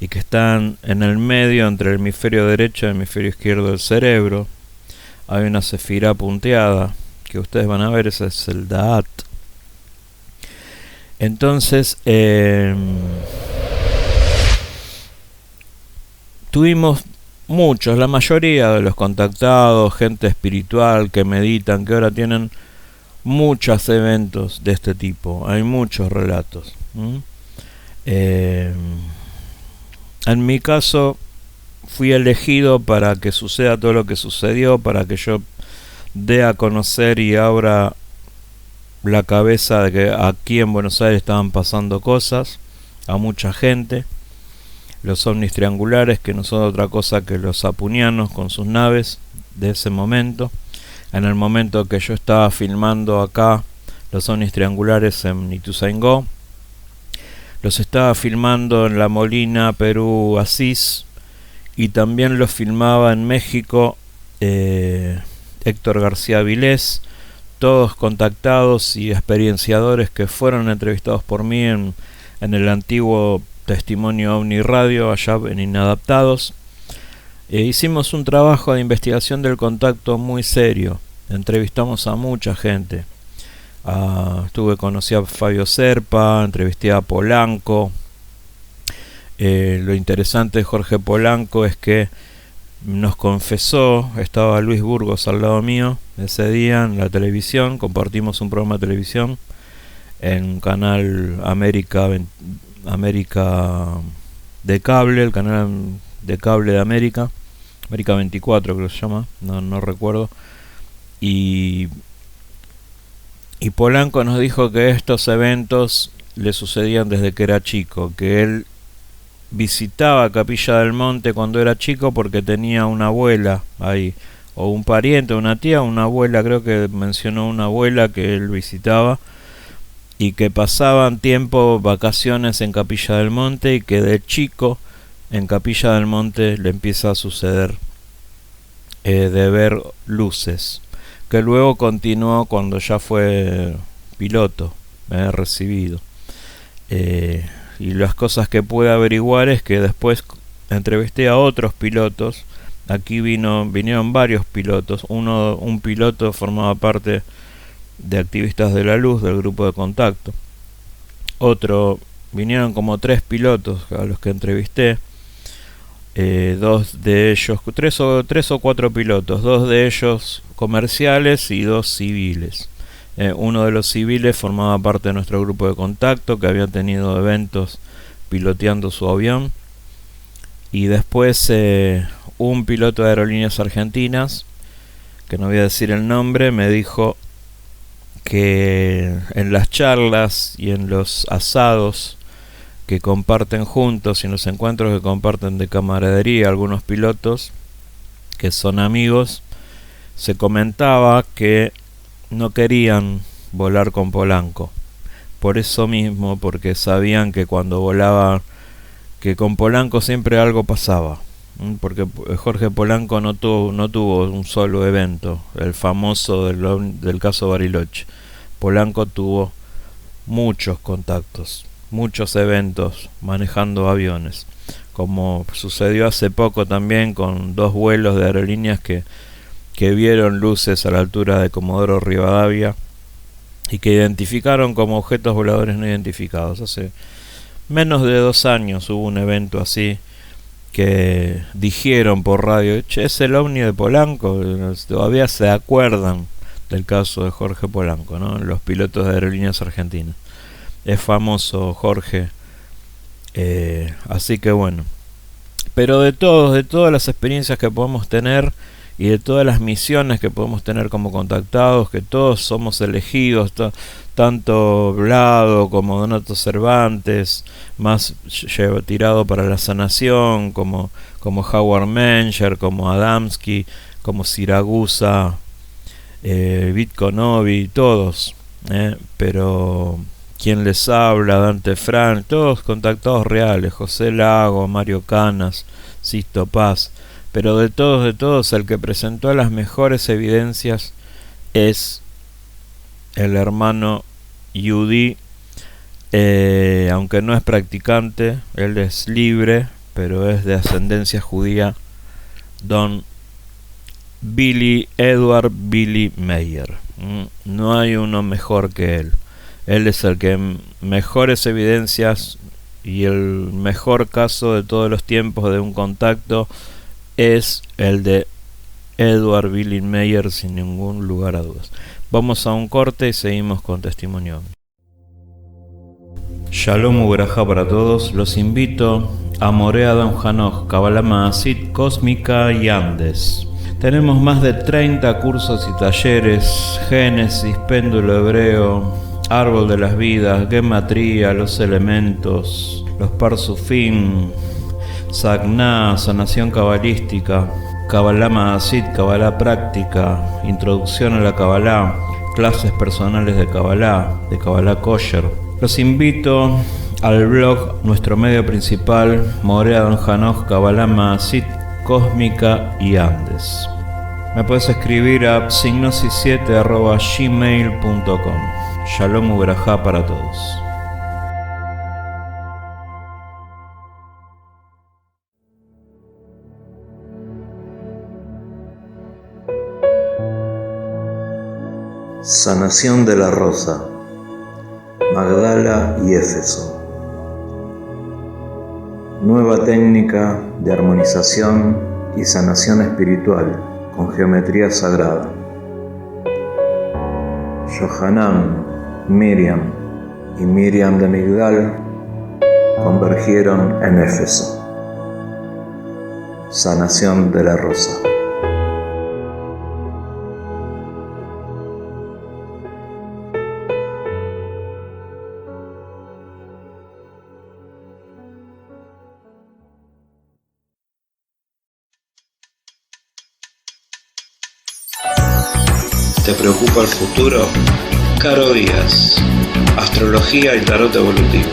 y que están en el medio entre el hemisferio derecho y el hemisferio izquierdo del cerebro. Hay una sefirá punteada que ustedes van a ver, ese es el Da'at. Entonces tuvimos muchos, la mayoría de los contactados, gente espiritual que meditan, que ahora tienen muchos eventos de este tipo, hay muchos relatos. En mi caso fui elegido para que suceda todo lo que sucedió, para que yo dé a conocer y abra la cabeza de que aquí en Buenos Aires estaban pasando cosas a mucha gente. Los ovnis triangulares, que no son otra cosa que los apunianos con sus naves de ese momento. En el momento que yo estaba filmando acá los ovnis triangulares en Ituzaingó, los estaba filmando en La Molina, Perú, Asís, y también los filmaba en México Héctor García Vilés, todos contactados y experienciadores que fueron entrevistados por mí en el antiguo Testimonio OVNI Radio, allá en Inadaptados. Hicimos un trabajo de investigación del contacto muy serio, entrevistamos a mucha gente. Conocí a Fabio Serpa, entrevisté a Polanco. Lo interesante de Jorge Polanco es que nos confesó, estaba Luis Burgos al lado mío ese día en la televisión, compartimos un programa de televisión en canal América de cable, el canal de cable de América 24 creo que se llama, no recuerdo, y Polanco nos dijo que estos eventos le sucedían desde que era chico, que él visitaba Capilla del Monte cuando era chico porque tenía una abuela ahí, o un pariente, una tía, una abuela, creo que mencionó una abuela que él visitaba, y que pasaban tiempo, vacaciones en Capilla del Monte, y que de chico en Capilla del Monte le empieza a suceder de ver luces, que luego continuó cuando ya fue piloto, recibido. Y las cosas que pude averiguar es que después entrevisté a otros pilotos. Aquí vinieron varios pilotos. Un piloto formaba parte de Activistas de la Luz, del grupo de contacto. Vinieron como 3 pilotos a los que entrevisté. Dos de ellos, 3 o 4 pilotos, 2 de ellos comerciales y 2 civiles. Uno de los civiles formaba parte de nuestro grupo de contacto, que había tenido eventos piloteando su avión. Y después un piloto de Aerolíneas Argentinas, que no voy a decir el nombre, me dijo que en las charlas y en los asados que comparten juntos y en los encuentros que comparten de camaradería algunos pilotos que son amigos, se comentaba que no querían volar con Polanco. Por eso mismo, porque sabían que cuando volaba, que con Polanco siempre algo pasaba. Porque Jorge Polanco no tuvo un solo evento, el famoso del caso Bariloche. Polanco tuvo muchos contactos, muchos eventos manejando aviones, como sucedió hace poco también con 2 vuelos de aerolíneas que vieron luces a la altura de Comodoro Rivadavia y que identificaron como objetos voladores no identificados. Hace menos de 2 años hubo un evento así que dijeron por radio, che, es el ovni de Polanco. Todavía se acuerdan del caso de Jorge Polanco, ¿no? Los pilotos de Aerolíneas Argentinas. Es famoso Jorge, así que bueno. Pero de todas las experiencias que podemos tener y de todas las misiones que podemos tener como contactados, que todos somos elegidos, tanto Vlado como Donato Cervantes, más tirado para la sanación, como Howard Menger, como Adamski, como Siragusa, Vitkonovi, todos, pero quien les habla, Dante Frank, todos contactados reales, José Lago, Mario Canas, Sisto Paz. pero de todos, el que presentó las mejores evidencias es el hermano Yehudi, aunque no es practicante, él es libre, pero es de ascendencia judía, Don Billy Edward Billy Meyer. No hay uno mejor que él. Él es el que mejores evidencias y el mejor caso de todos los tiempos de un contacto es el de Edward Billy Meyer, sin ningún lugar a dudas. Vamos a un corte y seguimos con Testimonio. Shalom Uberajá para todos. Los invito a Morea Don Hanoch, Kabbalah Maasit, Cósmica y Andes. Tenemos más de 30 cursos y talleres: Génesis, Péndulo Hebreo, Árbol de las Vidas, Gematría, los elementos, los Parsufim, Sagná, sanación cabalística, Kabbalah Maasit, Kabbalah práctica, introducción a la Kabbalah, clases personales de Kabbalah Kosher. Los invito al blog, nuestro medio principal, Morea Don Hanoch, Kabbalah Maasit, Cósmica y Andes. Me puedes escribir a signosis7@gmail.com. Shalom Uberajá para todos. Sanación de la rosa, Magdala y Éfeso. Nueva técnica de armonización y sanación espiritual con geometría sagrada. Yohanan, Miriam y Miriam de Migdal convergieron en Éfeso. Sanación de la rosa. ¿Te preocupa el futuro? Caro Díaz, Astrología y Tarot Evolutivo.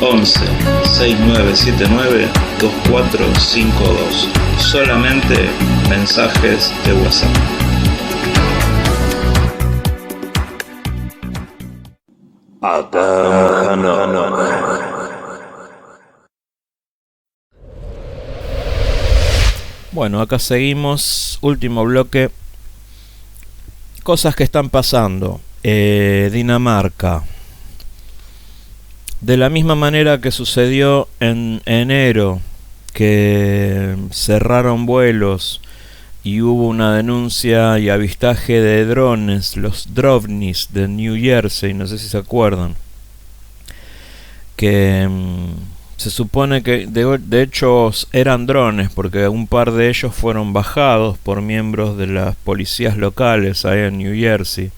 11 6979 2452. Solamente mensajes de WhatsApp. Bueno, acá seguimos. Último bloque. Cosas que están pasando. Dinamarca. De la misma manera que sucedió en enero, que cerraron vuelos y hubo una denuncia y avistaje de drones, los Drovnis de New Jersey, no sé si se acuerdan, que se supone que de hecho eran drones, porque un par de ellos fueron bajados por miembros de las policías locales ahí en New Jersey.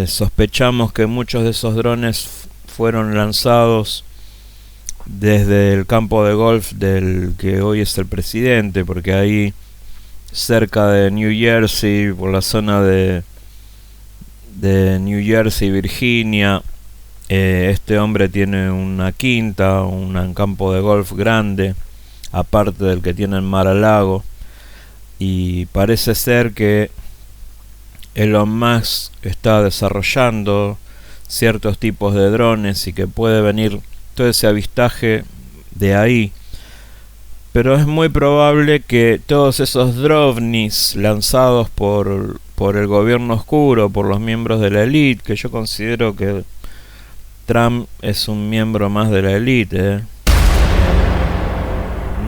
Sospechamos que muchos de esos drones fueron lanzados desde el campo de golf del que hoy es el presidente, porque ahí cerca de New Jersey, por la zona de New Jersey, Virginia, este hombre tiene una quinta, un campo de golf grande, aparte del que tiene en Mar-a-Lago, y parece ser que Elon Musk está desarrollando ciertos tipos de drones y que puede venir todo ese avistaje de ahí. Pero es muy probable que todos esos Drovnis lanzados por el gobierno oscuro, por los miembros de la élite, que yo considero que Trump es un miembro más de la élite,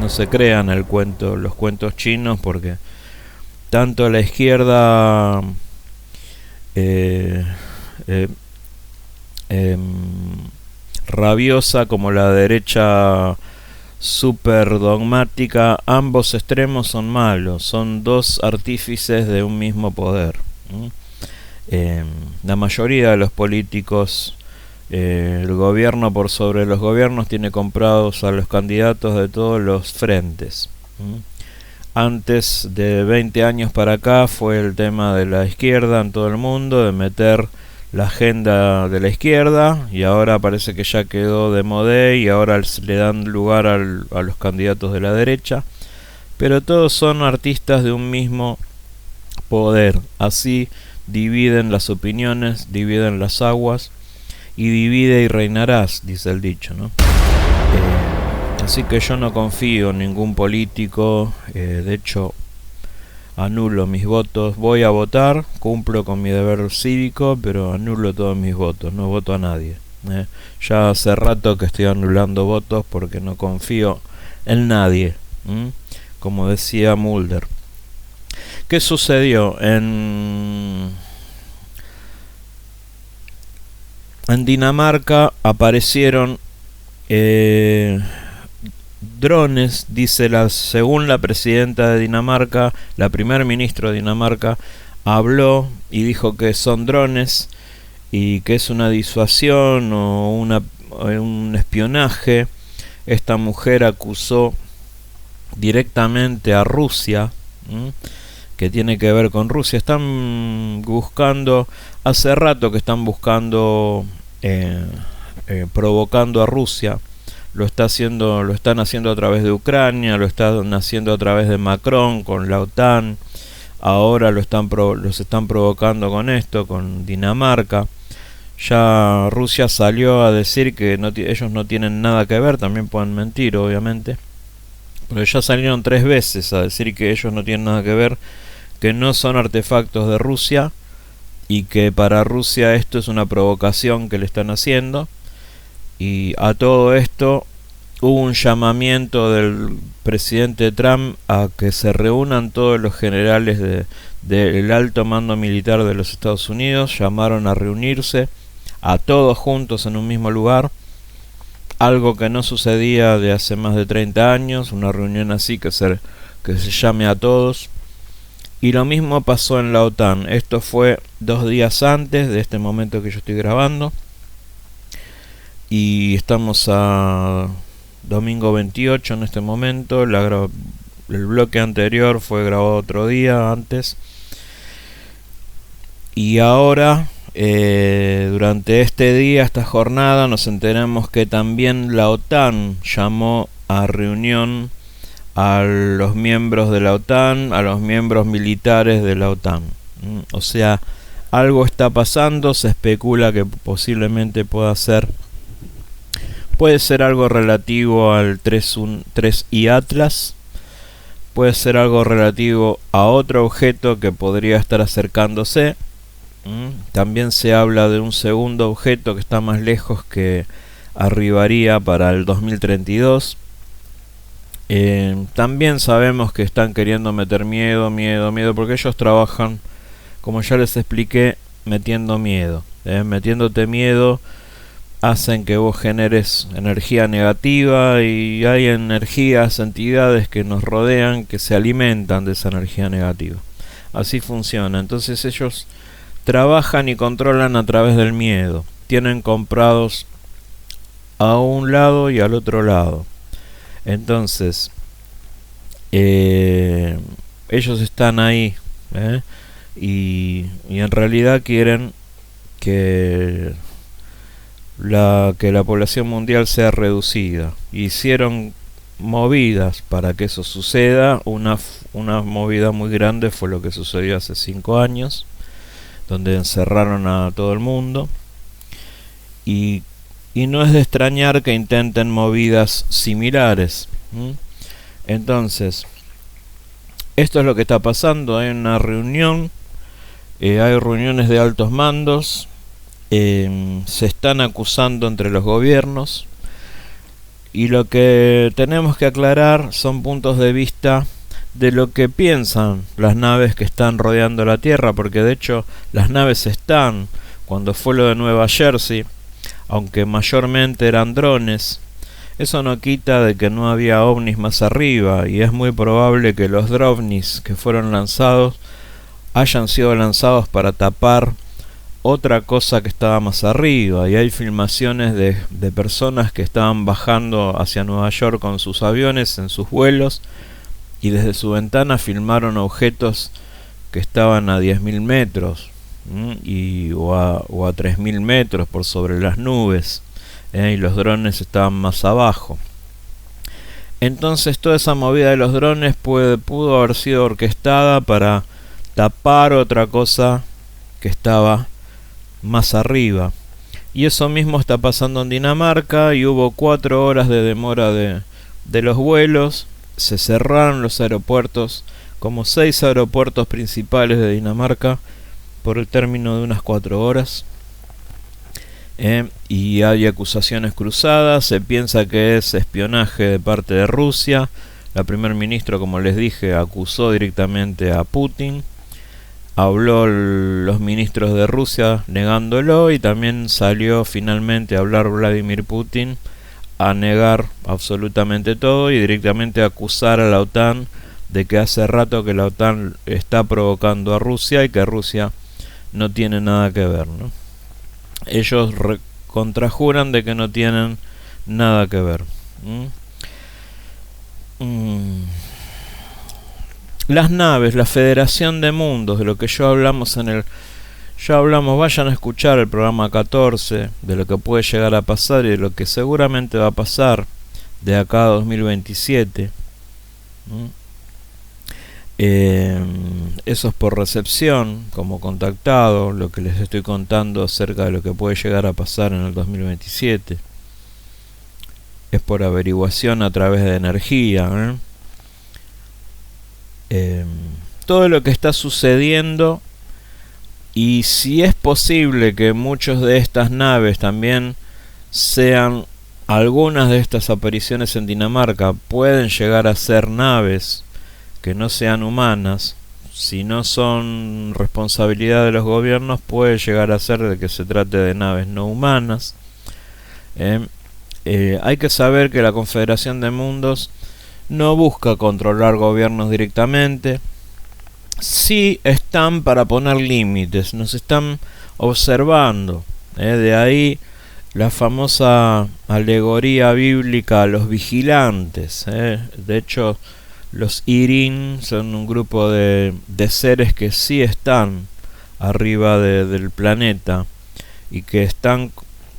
no se crean los cuentos chinos, porque tanto la izquierda rabiosa como la derecha super dogmática, ambos extremos son malos, son dos artífices de un mismo poder. La mayoría de los políticos, el gobierno por sobre los gobiernos, tiene comprados a los candidatos de todos los frentes. Antes de 20 años para acá fue el tema de la izquierda en todo el mundo, de meter la agenda de la izquierda, y ahora parece que ya quedó de modé y ahora le dan lugar a los candidatos de la derecha. pero todos son artistas de un mismo poder. Así dividen las opiniones, dividen las aguas, y divide y reinarás, dice el dicho, ¿no? Así que yo no confío en ningún político, de hecho anulo mis votos. Voy a votar, cumplo con mi deber cívico, pero anulo todos mis votos, no voto a nadie. Ya hace rato que estoy anulando votos porque no confío en nadie, como decía Mulder. ¿Qué sucedió? En Dinamarca aparecieron drones, según la presidenta de Dinamarca, la primer ministro de Dinamarca, habló y dijo que son drones y que es una disuasión o un espionaje. Esta mujer acusó directamente a Rusia, que tiene que ver con Rusia. Están buscando, hace rato que están buscando, provocando a Rusia. Lo están haciendo a través de Ucrania, lo están haciendo a través de Macron con la OTAN. Ahora los están provocando con esto, con Dinamarca. Ya Rusia salió a decir que ellos no tienen nada que ver, también pueden mentir, obviamente. Pero ya salieron 3 veces a decir que ellos no tienen nada que ver, que no son artefactos de Rusia y que para Rusia esto es una provocación que le están haciendo. Y a todo esto hubo un llamamiento del presidente Trump a que se reúnan todos los generales del alto mando militar de los Estados Unidos. Llamaron a reunirse a todos juntos en un mismo lugar, algo que no sucedía de hace más de 30 años, una reunión así que se llame a todos. Y lo mismo pasó en la OTAN. Esto fue 2 días antes de este momento que yo estoy grabando. Y estamos a domingo 28 en este momento. El bloque anterior fue grabado otro día antes. Y ahora, durante este día, esta jornada, nos enteramos que también la OTAN llamó a reunión a los miembros de la OTAN, a los miembros militares de la OTAN. O sea, algo está pasando. Se especula que posiblemente puede ser algo relativo al 3I Atlas, puede ser algo relativo a otro objeto que podría estar acercándose. También se habla de un segundo objeto que está más lejos, que arribaría para el 2032. También sabemos que están queriendo meter miedo, porque ellos trabajan, como ya les expliqué, metiendo miedo. Metiéndote miedo hacen que vos generes energía negativa, y hay energías, entidades que nos rodean que se alimentan de esa energía negativa. Así funciona. Entonces ellos trabajan y controlan a través del miedo. Tienen comprados a un lado y al otro lado. Entonces ellos están ahí, y en realidad quieren que la población mundial sea reducida. Hicieron movidas para que eso suceda. Una movida muy grande fue lo que sucedió hace 5 años, donde encerraron a todo el mundo, y no es de extrañar que intenten movidas similares. Entonces, esto es lo que está pasando. Hay una reunión, hay reuniones de altos mandos, se están acusando entre los gobiernos, y lo que tenemos que aclarar son puntos de vista de lo que piensan las naves que están rodeando la Tierra, porque de hecho las naves están. Cuando fue lo de Nueva Jersey, aunque mayormente eran drones, eso no quita de que no había ovnis más arriba, y es muy probable que los ovnis que fueron lanzados hayan sido lanzados para tapar otra cosa que estaba más arriba. Y hay filmaciones de personas que estaban bajando hacia Nueva York con sus aviones en sus vuelos, y desde su ventana filmaron objetos que estaban a 10.000 metros o a 3.000 metros por sobre las nubes, y los drones estaban más abajo. Entonces toda esa movida de los drones pudo haber sido orquestada para tapar otra cosa que estaba más arriba. Y eso mismo está pasando en Dinamarca, y hubo 4 horas de demora de los vuelos. Se cerraron los aeropuertos, como 6 aeropuertos principales de Dinamarca, por el término de unas 4 horas. Y hay acusaciones cruzadas. Se piensa que es espionaje de parte de Rusia. La primer ministro, como les dije, acusó directamente a Putin. Habló los ministros de Rusia negándolo, y también salió finalmente a hablar Vladimir Putin a negar absolutamente todo y directamente a acusar a la OTAN de que hace rato que la OTAN está provocando a Rusia y que Rusia no tiene nada que ver, ¿no? Ellos contrajuran de que no tienen nada que ver. Las naves, la Federación de Mundos, de lo que ya hablamos vayan a escuchar el programa 14, de lo que puede llegar a pasar y de lo que seguramente va a pasar de acá a 2027. Eso es por recepción, como contactado, lo que les estoy contando acerca de lo que puede llegar a pasar en el 2027. Es por averiguación a través de energía, todo lo que está sucediendo, y si es posible que muchas de estas naves también sean algunas de estas apariciones en Dinamarca, pueden llegar a ser naves que no sean humanas. Si no son responsabilidad de los gobiernos, puede llegar a ser de que se trate de naves no humanas. Hay que saber que la Confederación de Mundos no busca controlar gobiernos directamente. Sí están para poner límites, nos están observando. De ahí la famosa alegoría bíblica a los vigilantes. De hecho, los Irin son un grupo de seres que sí están arriba del planeta y que están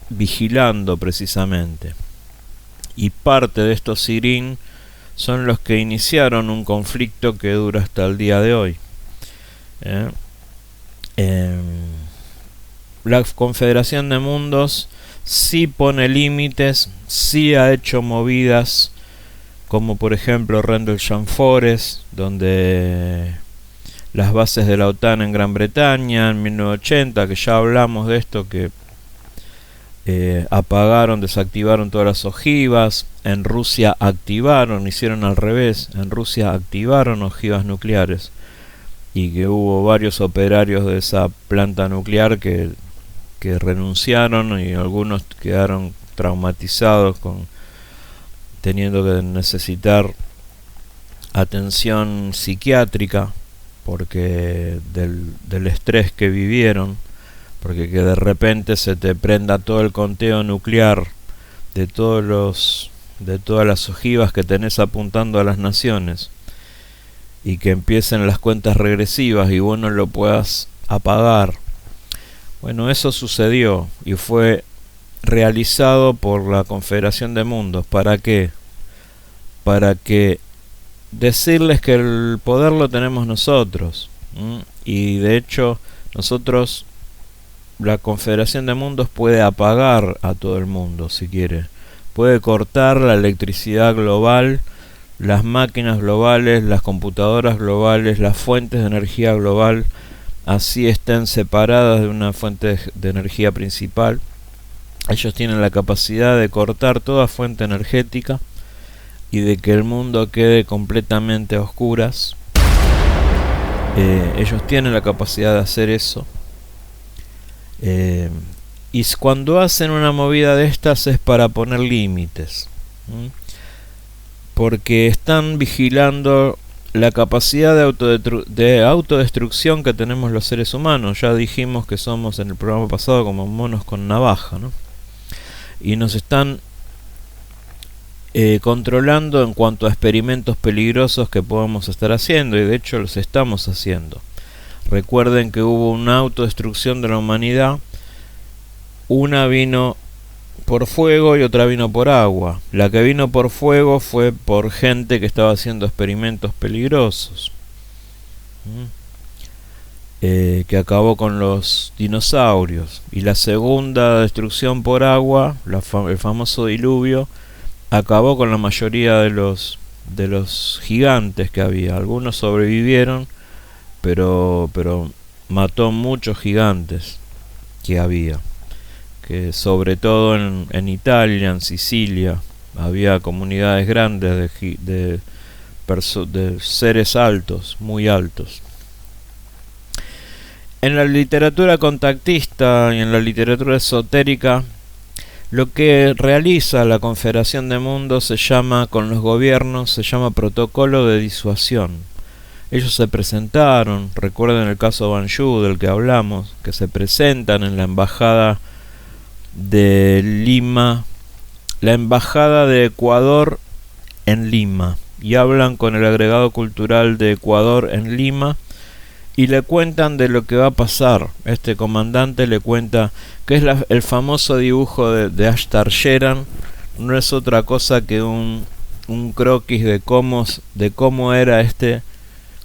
vigilando precisamente. Y parte de estos Irin son los que iniciaron un conflicto que dura hasta el día de hoy. La Confederación de Mundos sí pone límites, sí ha hecho movidas, como por ejemplo Rendlesham Forest, donde las bases de la OTAN en Gran Bretaña en 1980, que ya hablamos de esto, que apagaron, desactivaron todas las ojivas. En Rusia activaron, hicieron al revés, en Rusia activaron ojivas nucleares, y que hubo varios operarios de esa planta nuclear que renunciaron, y algunos quedaron traumatizados teniendo que necesitar atención psiquiátrica porque del estrés que vivieron, porque que de repente se te prenda todo el conteo nuclear de todas las ojivas que tenés apuntando a las naciones, y que empiecen las cuentas regresivas y vos no lo puedas apagar. Bueno, eso sucedió y fue realizado por la Confederación de Mundos. ¿Para qué? Para que decirles que el poder lo tenemos nosotros. Y de hecho nosotros, la Confederación de Mundos puede apagar a todo el mundo si quiere. Puede cortar la electricidad global, las máquinas globales, las computadoras globales, las fuentes de energía global, así estén separadas de una fuente de energía principal. Ellos tienen la capacidad de cortar toda fuente energética y de que el mundo quede completamente a oscuras. Ellos tienen la capacidad de hacer eso. Y cuando hacen una movida de estas es para poner límites, porque están vigilando la capacidad de autodestrucción que tenemos los seres humanos. Ya dijimos que somos en el programa pasado como monos con navaja, ¿no? Y nos están controlando en cuanto a experimentos peligrosos que podamos estar haciendo, y de hecho los estamos haciendo. Recuerden que hubo una autodestrucción de la humanidad. Una vino por fuego y otra vino por agua. La que vino por fuego fue por gente que estaba haciendo experimentos peligrosos, que acabó con los dinosaurios. Y la segunda destrucción por agua, el famoso diluvio, acabó con la mayoría de los gigantes que había. Algunos sobrevivieron, pero mató muchos gigantes que había, que sobre todo en Italia, en Sicilia, había comunidades grandes de seres altos, muy altos. En la literatura contactista y en la literatura esotérica, lo que realiza la Confederación de Mundos con los gobiernos se llama protocolo de disuasión. Ellos se presentaron, recuerden el caso Banshee del que hablamos, que se presentan en la embajada de Lima, la embajada de Ecuador en Lima, y hablan con el agregado cultural de Ecuador en Lima y le cuentan de lo que va a pasar. Este comandante le cuenta que es el famoso dibujo de Ashtar Sheran, no es otra cosa que un croquis de cómo era este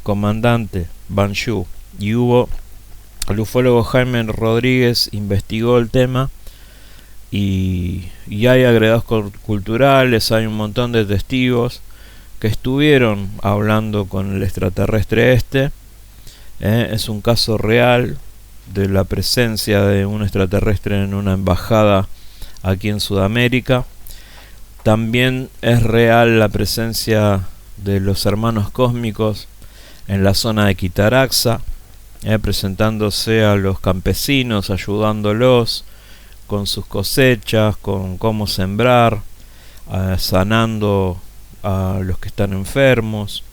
comandante Banshee. Y el ufólogo Jaime Rodríguez investigó el tema y hay agregados culturales, hay un montón de testigos que estuvieron hablando con el extraterrestre es un caso real de la presencia de un extraterrestre en una embajada aquí en Sudamérica. También es real la presencia de los hermanos cósmicos en la zona de Quitaraxa, presentándose a los campesinos, ayudándolos con sus cosechas, con cómo sembrar, sanando a los que están enfermos,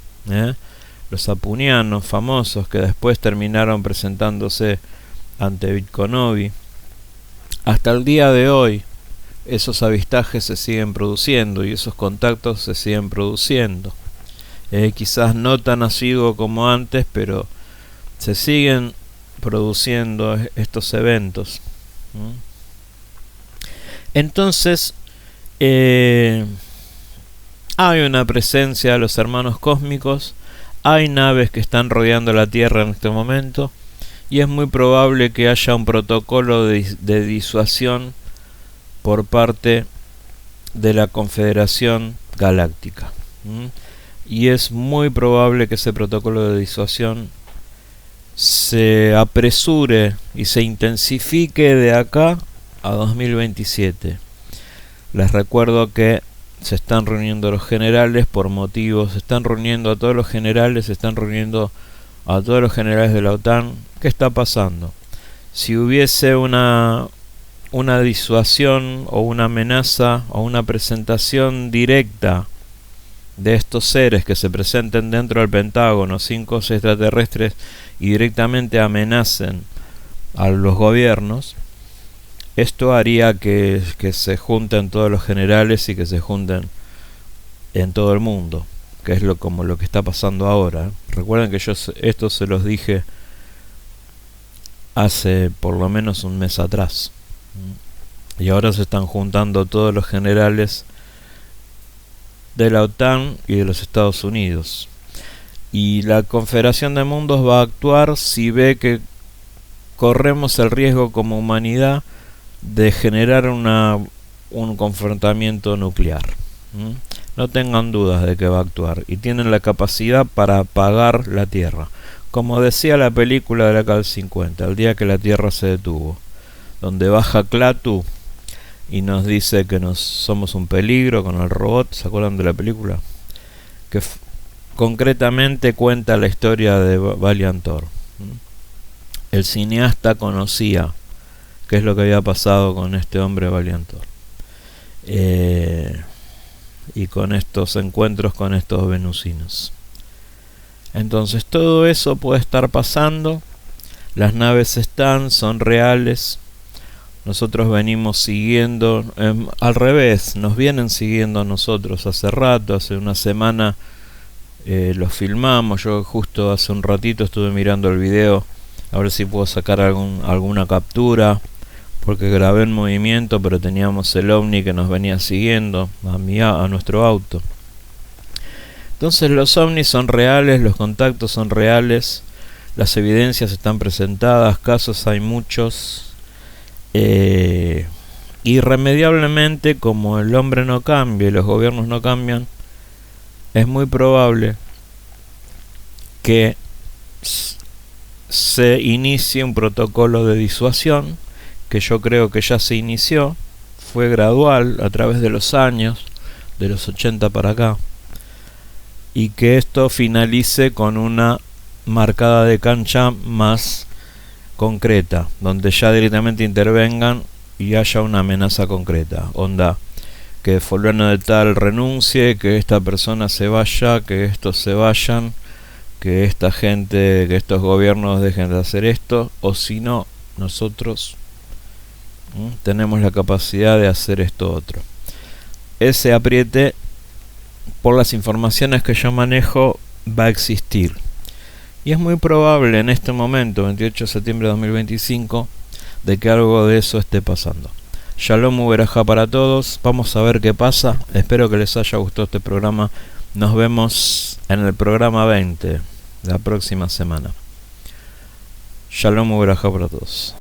los apunianos famosos que después terminaron presentándose ante Bitconovi. Hasta el día de hoy esos avistajes se siguen produciendo y esos contactos se siguen produciendo, quizás no tan asiduo como antes, pero se siguen produciendo estos eventos. Entonces hay una presencia de los hermanos cósmicos, hay naves que están rodeando la Tierra en este momento y es muy probable que haya un protocolo de disuasión por parte de la Confederación Galáctica. Y es muy probable que ese protocolo de disuasión se apresure y se intensifique de acá a 2027. Les recuerdo que se están reuniendo los generales por motivos, se están reuniendo a todos los generales, de la OTAN. ¿Qué está pasando? Si hubiese una disuasión o una amenaza o una presentación directa de estos seres que se presenten dentro del Pentágono, 5 extraterrestres, y directamente amenacen a los gobiernos, esto haría que se junten todos los generales y que se junten en todo el mundo, que es como lo que está pasando ahora. Recuerden que yo esto se los dije hace por lo menos un mes atrás. Y ahora se están juntando todos los generales de la OTAN y de los Estados Unidos. Y la Confederación de Mundos va a actuar si ve que corremos el riesgo como humanidad de generar un confrontamiento nuclear. No tengan dudas de que va a actuar y tienen la capacidad para apagar la Tierra, como decía la película de la Cal 50, el día que la Tierra se detuvo, donde baja Klaatu y nos dice que somos un peligro con el robot. ¿Se acuerdan de la película? Que concretamente cuenta la historia de Valiant Thor. El cineasta conocía qué es lo que había pasado con este hombre Valiant Thor, y con estos encuentros con estos venusinos. Entonces todo eso puede estar pasando. Las naves son reales. Nosotros venimos siguiendo, al revés, nos vienen siguiendo a nosotros hace rato, hace una semana los filmamos. Yo justo hace un ratito estuve mirando el video a ver si puedo sacar alguna captura, porque grabé en movimiento, pero teníamos el ovni que nos venía siguiendo a nuestro auto. Entonces los ovnis son reales, los contactos son reales, las evidencias están presentadas, casos hay muchos. Irremediablemente, como el hombre no cambia y los gobiernos no cambian, es muy probable que se inicie un protocolo de disuasión, que yo creo que ya se inició, fue gradual a través de los años, de los 80 para acá, y que esto finalice con una marcada de cancha más concreta, donde ya directamente intervengan y haya una amenaza concreta, onda, que fulano de tal renuncie, que esta persona se vaya, que estos se vayan, que esta gente, que estos gobiernos dejen de hacer esto, o si no, nosotros tenemos la capacidad de hacer esto otro. Ese apriete, por las informaciones que yo manejo, va a existir. Y es muy probable en este momento, 28 de septiembre de 2025, de que algo de eso esté pasando. Shalom Uberajá para todos. Vamos a ver qué pasa. Espero que les haya gustado este programa. Nos vemos en el programa 20 la próxima semana. Shalom Uberajá para todos.